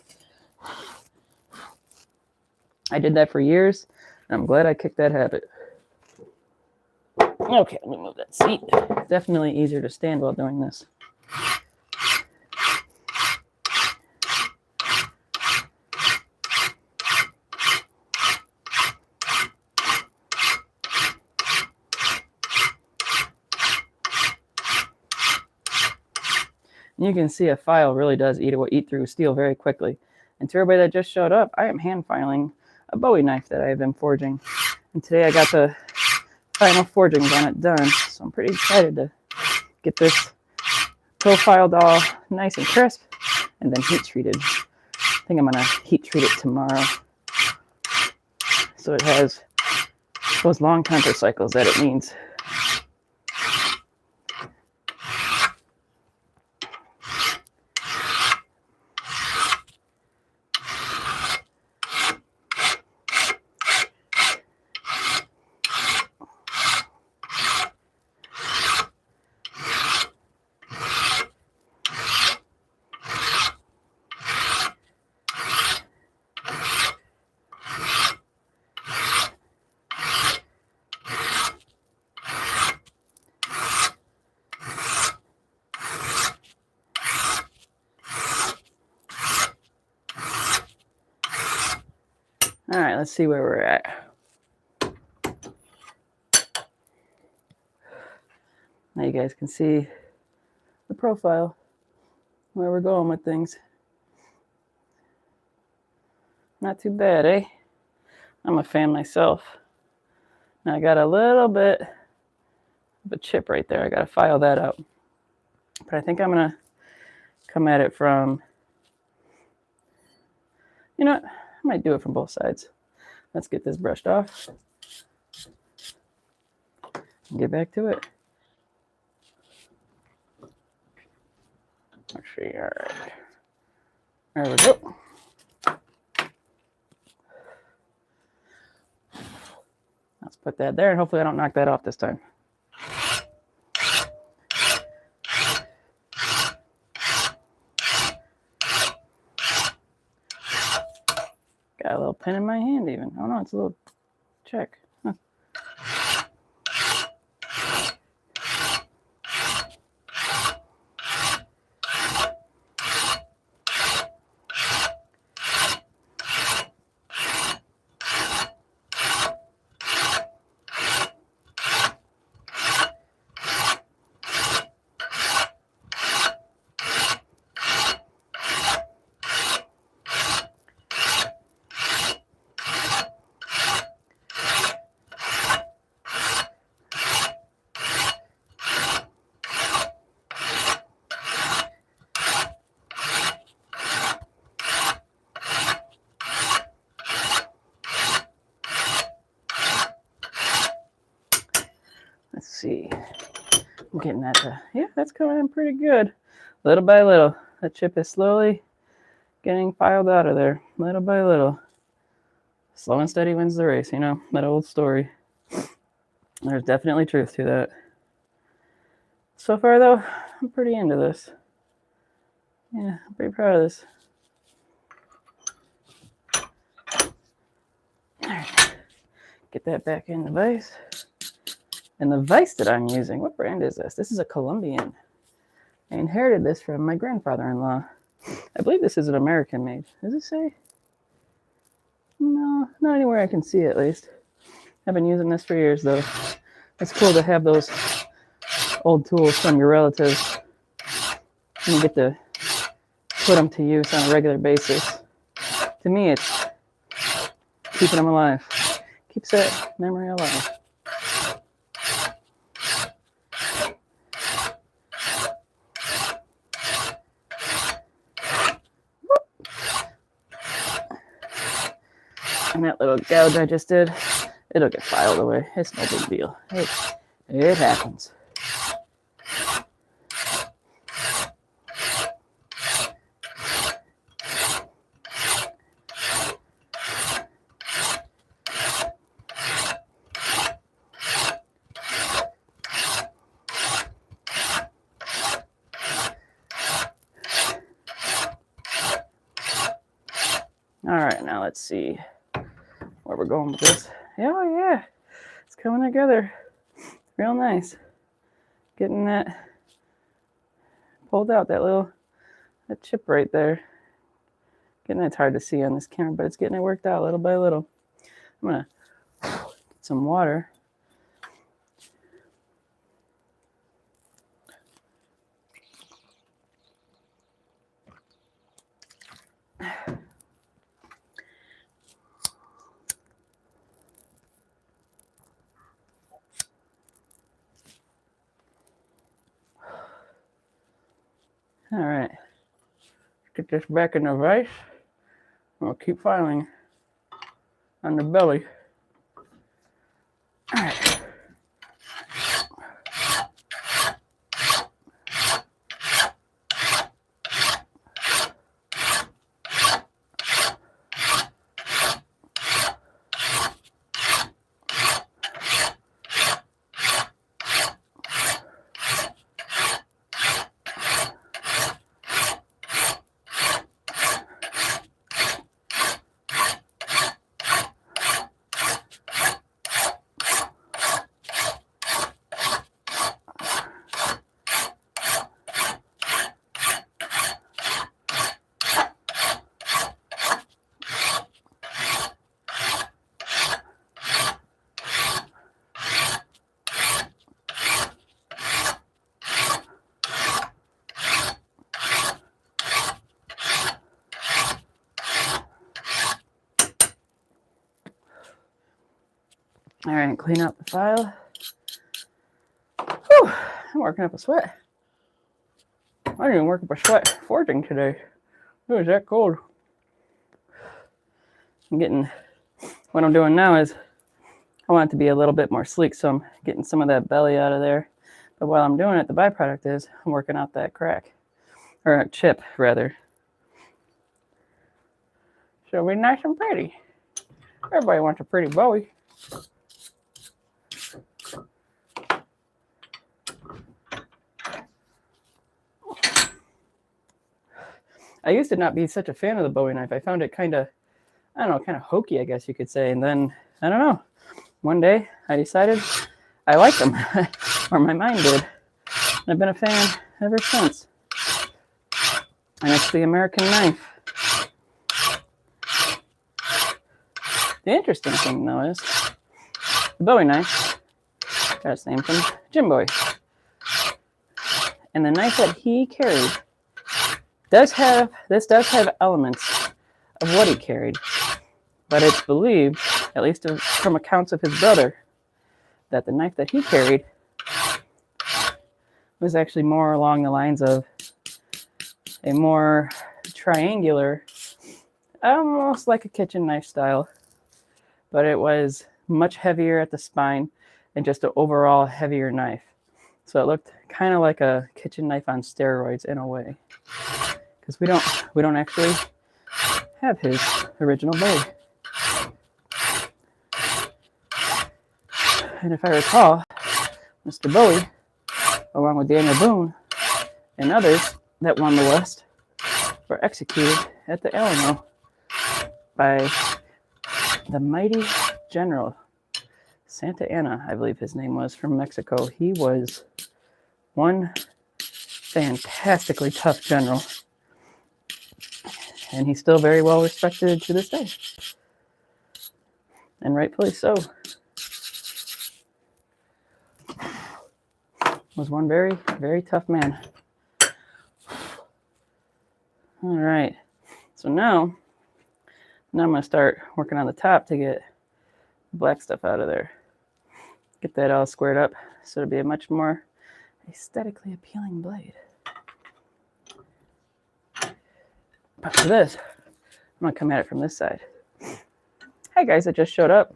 I did that for years, and I'm glad I kicked that habit. Okay, let me move that seat. Definitely easier to stand while doing this. You can see a file really does eat through steel very quickly. And to everybody that just showed up, I am hand filing a Bowie knife that I have been forging. And today I got the final forgings on it done. So I'm pretty excited to get this profiled all nice and crisp and then heat treated. I think I'm gonna heat treat it tomorrow. So it has those long temper cycles that it needs. All right, let's see where we're at. Now you guys can see the profile, where we're going with things. Not too bad, eh? I'm a fan myself. Now I got a little bit of a chip right there. I got to file that out. But I think I'm going to come at it from, you know what? I might do it from both sides. Let's get this brushed off. And get back to it. Let's see. All right. There we go. Let's put that there, and hopefully I don't knock that off this time. Got a little pin in my hand even. Oh no, it's a little check. Huh. Let's see. I'm getting that to, yeah, that's coming in pretty good. Little by little. That chip is slowly getting filed out of there. Little by little. Slow and steady wins the race, you know, that old story. There's definitely truth to that. So far, though, I'm pretty into this. Yeah, I'm pretty proud of this. All right. Get that back in the vise. And the vise that I'm using, what brand is this? This is a Colombian. I inherited this from my grandfather-in-law. I believe this is an American made. Does it say? No, not anywhere I can see it, at least. I've been using this for years, though. It's cool to have those old tools from your relatives. And you get to put them to use on a regular basis. To me, it's keeping them alive. Keeps that memory alive. And that little gouge I just did, it'll get filed away. It's no big deal. It happens. All right, now let's see where we're going with this. Oh yeah, it's coming together real nice. Getting that pulled out, that chip right there. Getting it's hard to see on this camera, but it's getting it worked out little by little. I'm gonna get some water. All right, get this back in the vise. We'll keep filing on the belly. All right. All right, clean up the file. Whew, I'm working up a sweat. I didn't even work up a sweat forging today. It was that cold. What I'm doing now is I want it to be a little bit more sleek, so I'm getting some of that belly out of there. But while I'm doing it, the byproduct is I'm working out that crack, or a chip rather. So it'll be nice and pretty. Everybody wants a pretty Bowie. I used to not be such a fan of the Bowie knife. I found it kind of hokey, I guess you could say. And then, I don't know, one day I decided I liked them, or my mind did. And I've been a fan ever since. And it's the American knife. The interesting thing, though, is the Bowie knife got its name from Jim Bowie. And the knife that he carried does have elements of what he carried, but it's believed, at least from accounts of his brother, that the knife that he carried was actually more along the lines of a more triangular, almost like a kitchen knife style, but it was much heavier at the spine and just an overall heavier knife. So it looked kind of like a kitchen knife on steroids in a way. Because we don't actually have his original Bowie. And if I recall, Mr. Bowie, along with Daniel Boone and others that won the West, were executed at the Alamo by the mighty general Santa Anna, I believe his name was, from Mexico. He was one fantastically tough general, and he's still very well respected to this day, and rightfully so. Was one very, very tough man. All right, so now I'm going to start working on the top to get the black stuff out of there. Get that all squared up so it'll be a much more aesthetically appealing blade. But for this, I'm going to come at it from this side. Hi guys that just showed up.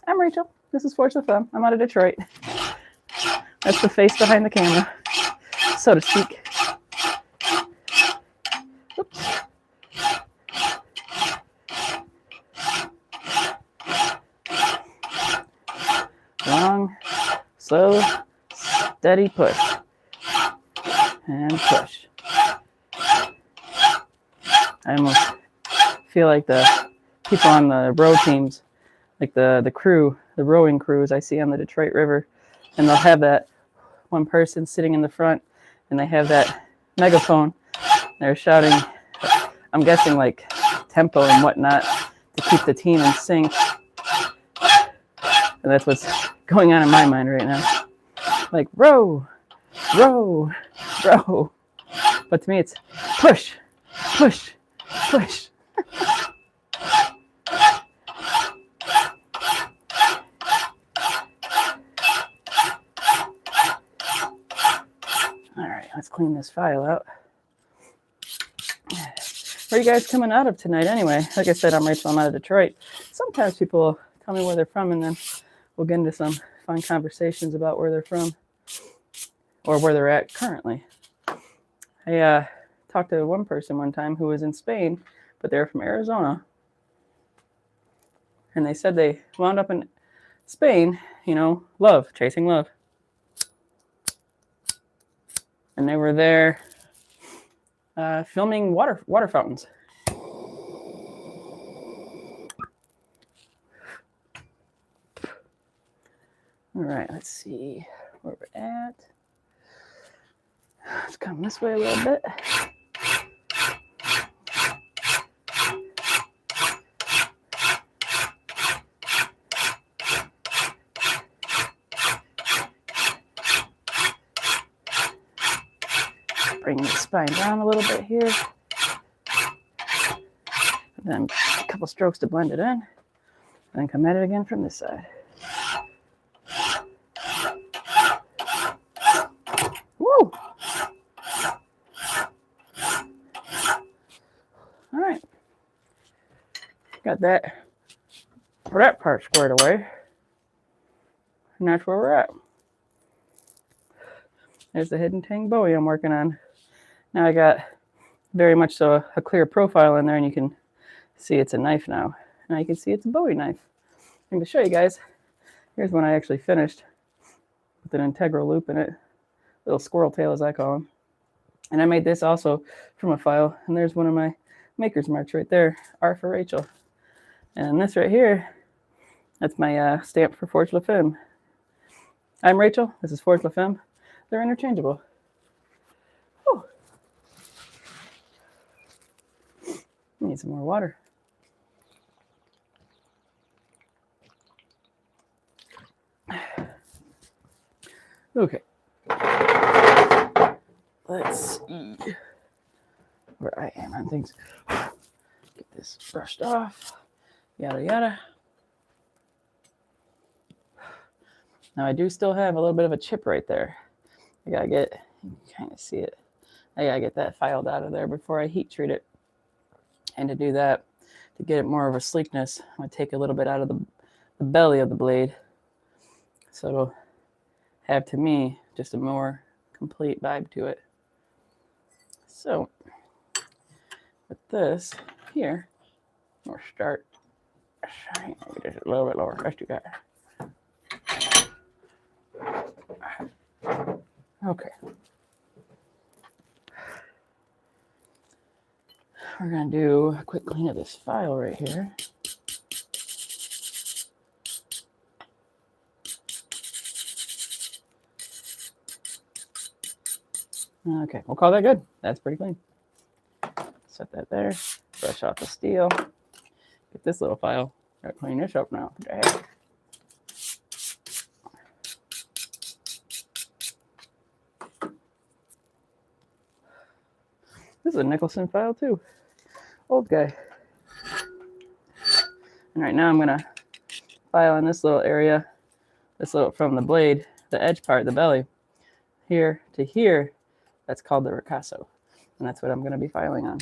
I'm Rachel. This is Femme. I'm out of Detroit. That's the face behind the camera, so to speak. Oops. Long, slow, steady push. And push. I almost feel like the people on the row teams, like the crew, the rowing crews I see on the Detroit River, and they'll have that one person sitting in the front, and they have that megaphone. They're shouting, I'm guessing like tempo and whatnot to keep the team in sync. And that's what's going on in my mind right now. Like row, row, row. But to me it's push, push, push. All right, let's clean this file out. Where are you guys coming out of tonight anyway? Like I said, I'm Rachel, I'm out of Detroit. Sometimes people tell me where they're from, and then we'll get into some fun conversations about where they're from or where they're at currently. I talked to one person one time who was in Spain, but they're from Arizona. And they said they wound up in Spain, you know, love, chasing love. And they were there filming water fountains. All right, let's see where we're at. Let's come this way a little bit. Bring the spine down a little bit here. And then a couple strokes to blend it in. Then come at it again from this side. Woo! All right. Got that part squared away. And that's where we're at. There's the hidden tang Bowie I'm working on. Now I got very much so a clear profile in there, and you can see it's a knife now. Now you can see it's a Bowie knife. And to show you guys, here's one I actually finished with an integral loop in it. Little squirrel tail, as I call them. And I made this also from a file. And there's one of my maker's marks right there, R for Rachel. And this right here, that's my stamp for Forge La Femme. I'm Rachel. This is Forge La Femme. They're interchangeable. Oh, need some more water. Okay. Let's see where I am on things. Get this brushed off. Yada yada. Now I do still have a little bit of a chip right there. I gotta get, you can kind of see it. I gotta get that filed out of there before I heat treat it. And to do that, to get it more of a sleekness, I'm gonna take a little bit out of the belly of the blade. So it'll have, to me, just a more complete vibe to it. So with this here, we'll start shining just a little bit lower. Rest you got. Okay. We're going to do a quick clean of this file right here. Okay, we'll call that good. That's pretty clean. Set that there. Brush off the steel. Get this little file. Gotta clean this up now. What the heck? This is a Nicholson file too. Old guy. And right now I'm gonna file in this little area, this little from the blade, the edge part, the belly, here to here. That's called the ricasso, and that's what I'm gonna be filing on.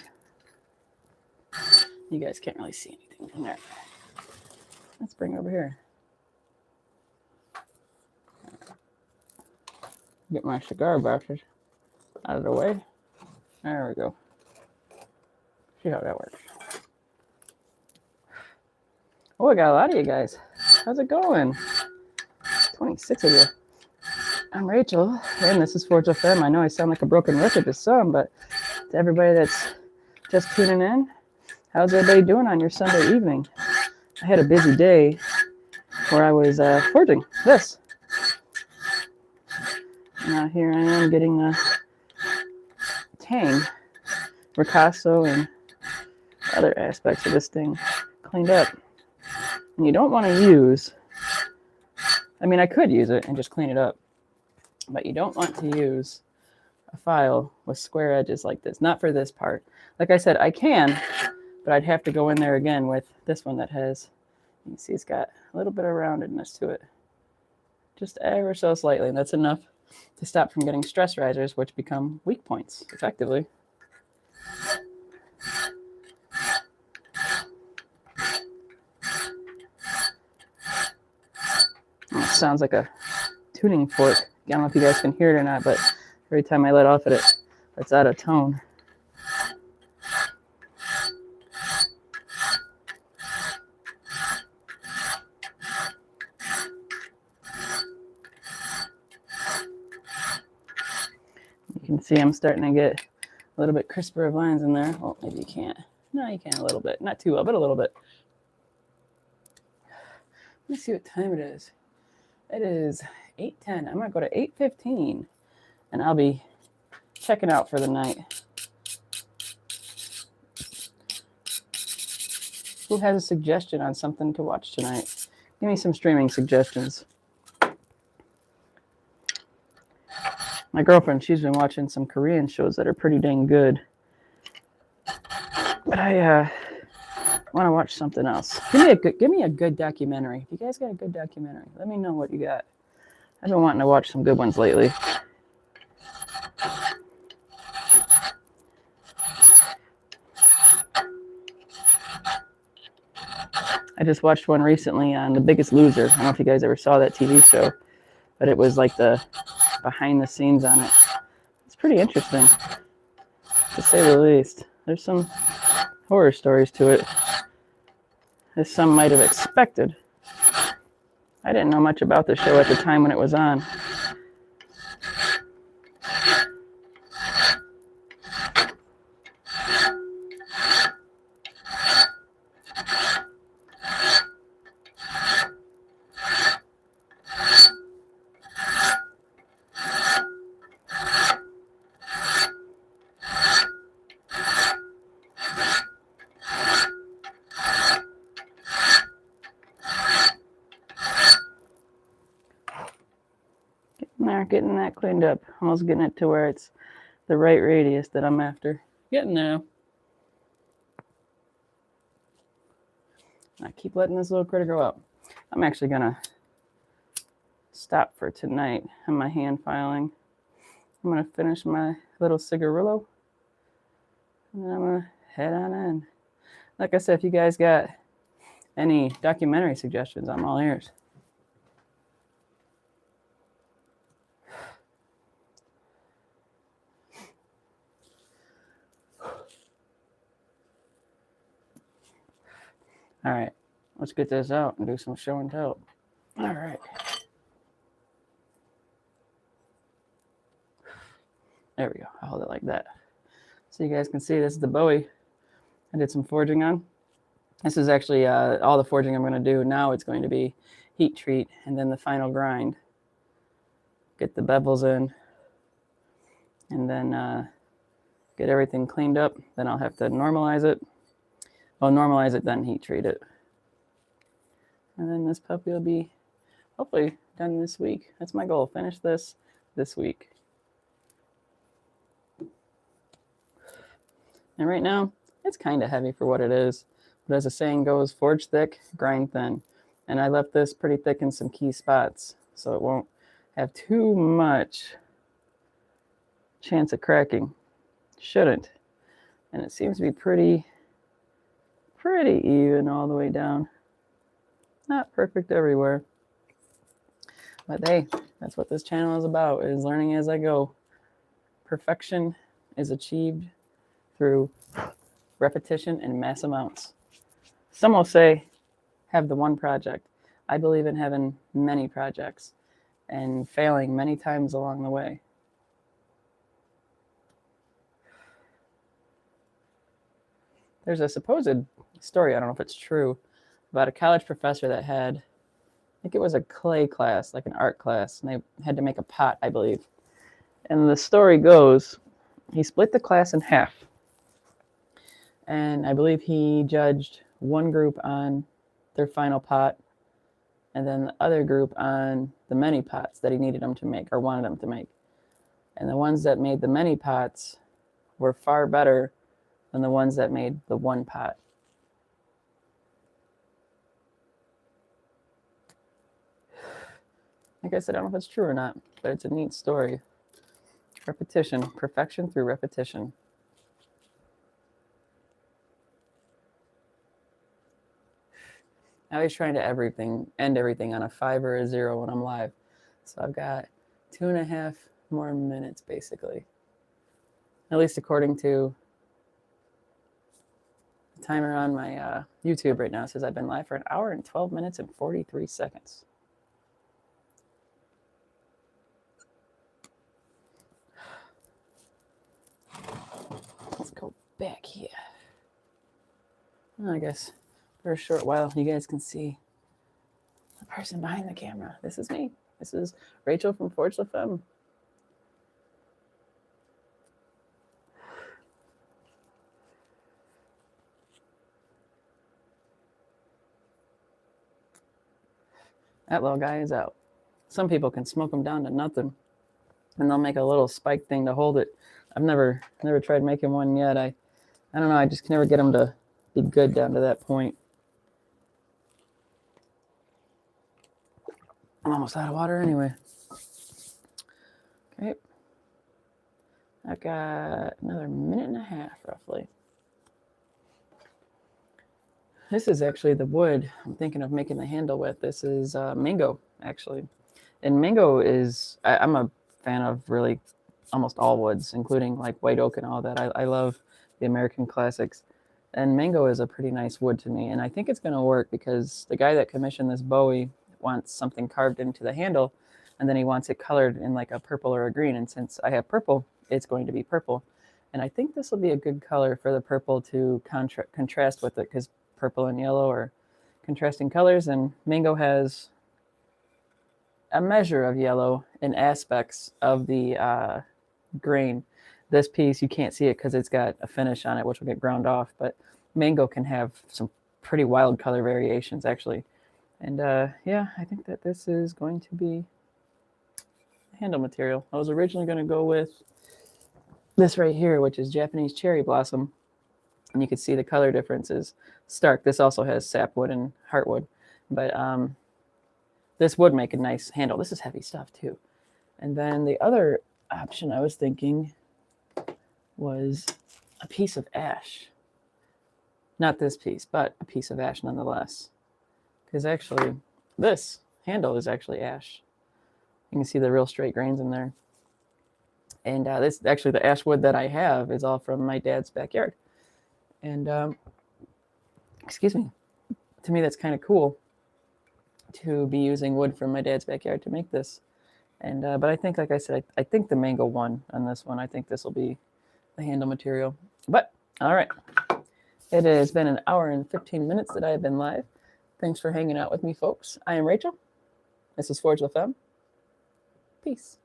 You guys can't really see anything from there. Let's bring it over here. Get my cigar boxes out of the way. There we go. See how that works. Oh, I got a lot of you guys. How's it going? 26 of you. I'm Rachel, and this is Forge of Femme. I know I sound like a broken record to some, but to everybody that's just tuning in, how's everybody doing on your Sunday evening? I had a busy day where I was forging this. Now here I am getting the tang, ricasso, and other aspects of this thing cleaned up. And you don't want to use, I mean, I could use it and just clean it up, but you don't want to use a file with square edges like this. Not for this part. Like I said, I can, but I'd have to go in there again with this one that has, you can see it's got a little bit of roundedness to it. Just ever so slightly, and that's enough to stop from getting stress risers, which become weak points, effectively. It sounds like a tuning fork. I don't know if you guys can hear it or not, but every time I let off it, it's out of tone. You can see I'm starting to get a little bit crisper of lines in there. Well, maybe you can't. No, you can a little bit. Not too well, but a little bit. Let me see what time it is. It is 8:10. I'm going to go to 8:15, and I'll be checking out for the night. Who has a suggestion on something to watch tonight? Give me some streaming suggestions. My girlfriend, she's been watching some Korean shows that are pretty dang good. But I want to watch something else. Give me a good documentary. If you guys got a good documentary, let me know what you got. I've been wanting to watch some good ones lately. I just watched one recently on The Biggest Loser. I don't know if you guys ever saw that TV show, but it was like the behind the scenes on it. It's pretty interesting, to say the least. There's some horror stories to it, as some might have expected. I didn't know much about the show at the time when it was on. Getting that cleaned up. Almost getting it to where it's the right radius that I'm after. Getting there. I keep letting this little critter go up. I'm actually gonna stop for tonight on my hand filing. I'm gonna finish my little cigarillo, and then I'm gonna head on in. Like I said, if you guys got any documentary suggestions, I'm all ears. All right, let's get this out and do some show and tell. All right. There we go. I'll hold it like that. So you guys can see this is the Bowie I did some forging on. This is actually all the forging I'm going to do. Now it's going to be heat treat and then the final grind. Get the bevels in. and then get everything cleaned up. Then I'll have to normalize it. I'll normalize it, then heat treat it. And then this puppy will be hopefully done this week. That's my goal. Finish this week. And right now, it's kind of heavy for what it is. But as the saying goes, forge thick, grind thin. And I left this pretty thick in some key spots, so it won't have too much chance of cracking. Shouldn't. And it seems to be pretty even all the way down. Not perfect everywhere. But hey, that's what this channel is about, is learning as I go. Perfection is achieved through repetition in mass amounts. Some will say, have the one project. I believe in having many projects and failing many times along the way. There's a supposed story, I don't know if it's true, about a college professor that had, I think it was a clay class, like an art class, and they had to make a pot, I believe. And the story goes, he split the class in half. And I believe he judged one group on their final pot, and then the other group on the many pots that he needed them to make or wanted them to make. And the ones that made the many pots were far better than the ones that made the one pot. Like I said, I don't know if it's true or not, but it's a neat story. Repetition, perfection through repetition. I always trying to end everything on a 5 or a 0 when I'm live. So I've got 2.5 more minutes, basically. At least according to the timer on my YouTube right now. It says I've been live for 1 hour and 12 minutes and 43 seconds. Let's go back here. I guess for a short while, you guys can see the person behind the camera. This is me. This is Rachel from Femme. That little guy is out. Some people can smoke them down to nothing, and they'll make a little spike thing to hold it. I've never tried making one yet. I don't know. I just can never get them to be good down to that point. I'm almost out of water anyway. Okay. I've got another 1.5 minutes roughly. This is actually the wood I'm thinking of making the handle with. This is mango, actually. And mango is, I'm a fan of really almost all woods, including like white oak and all that. I love the American classics. And mango is a pretty nice wood to me. And I think it's going to work because the guy that commissioned this Bowie wants something carved into the handle, and then he wants it colored in like a purple or a green. And since I have purple, it's going to be purple. And I think this will be a good color for the purple to contrast with it, because purple and yellow are contrasting colors, and mango has a measure of yellow in aspects of the grain. This piece, you can't see it because it's got a finish on it, which will get ground off, but mango can have some pretty wild color variations, actually. And yeah, I think that this is going to be handle material. I was originally going to go with this right here, which is Japanese cherry blossom. And you can see the color differences stark. This also has sapwood and heartwood, but this would make a nice handle. This is heavy stuff too. And then the other option I was thinking was a piece of ash. Not this piece, but a piece of ash nonetheless. Because actually, this handle is actually ash. You can see the real straight grains in there. And this actually, the ash wood that I have is all from my dad's backyard. And excuse me, to me that's kind of cool to be using wood from my dad's backyard to make this. And but I think, like I said, I think the mango won on this one. I think this will be the handle material. But all right, it has been 1 hour and 15 minutes that I have been live. Thanks for hanging out with me, folks. I am Rachel. This is Forge with Femme. Peace.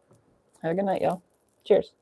Have a good night, y'all. Cheers.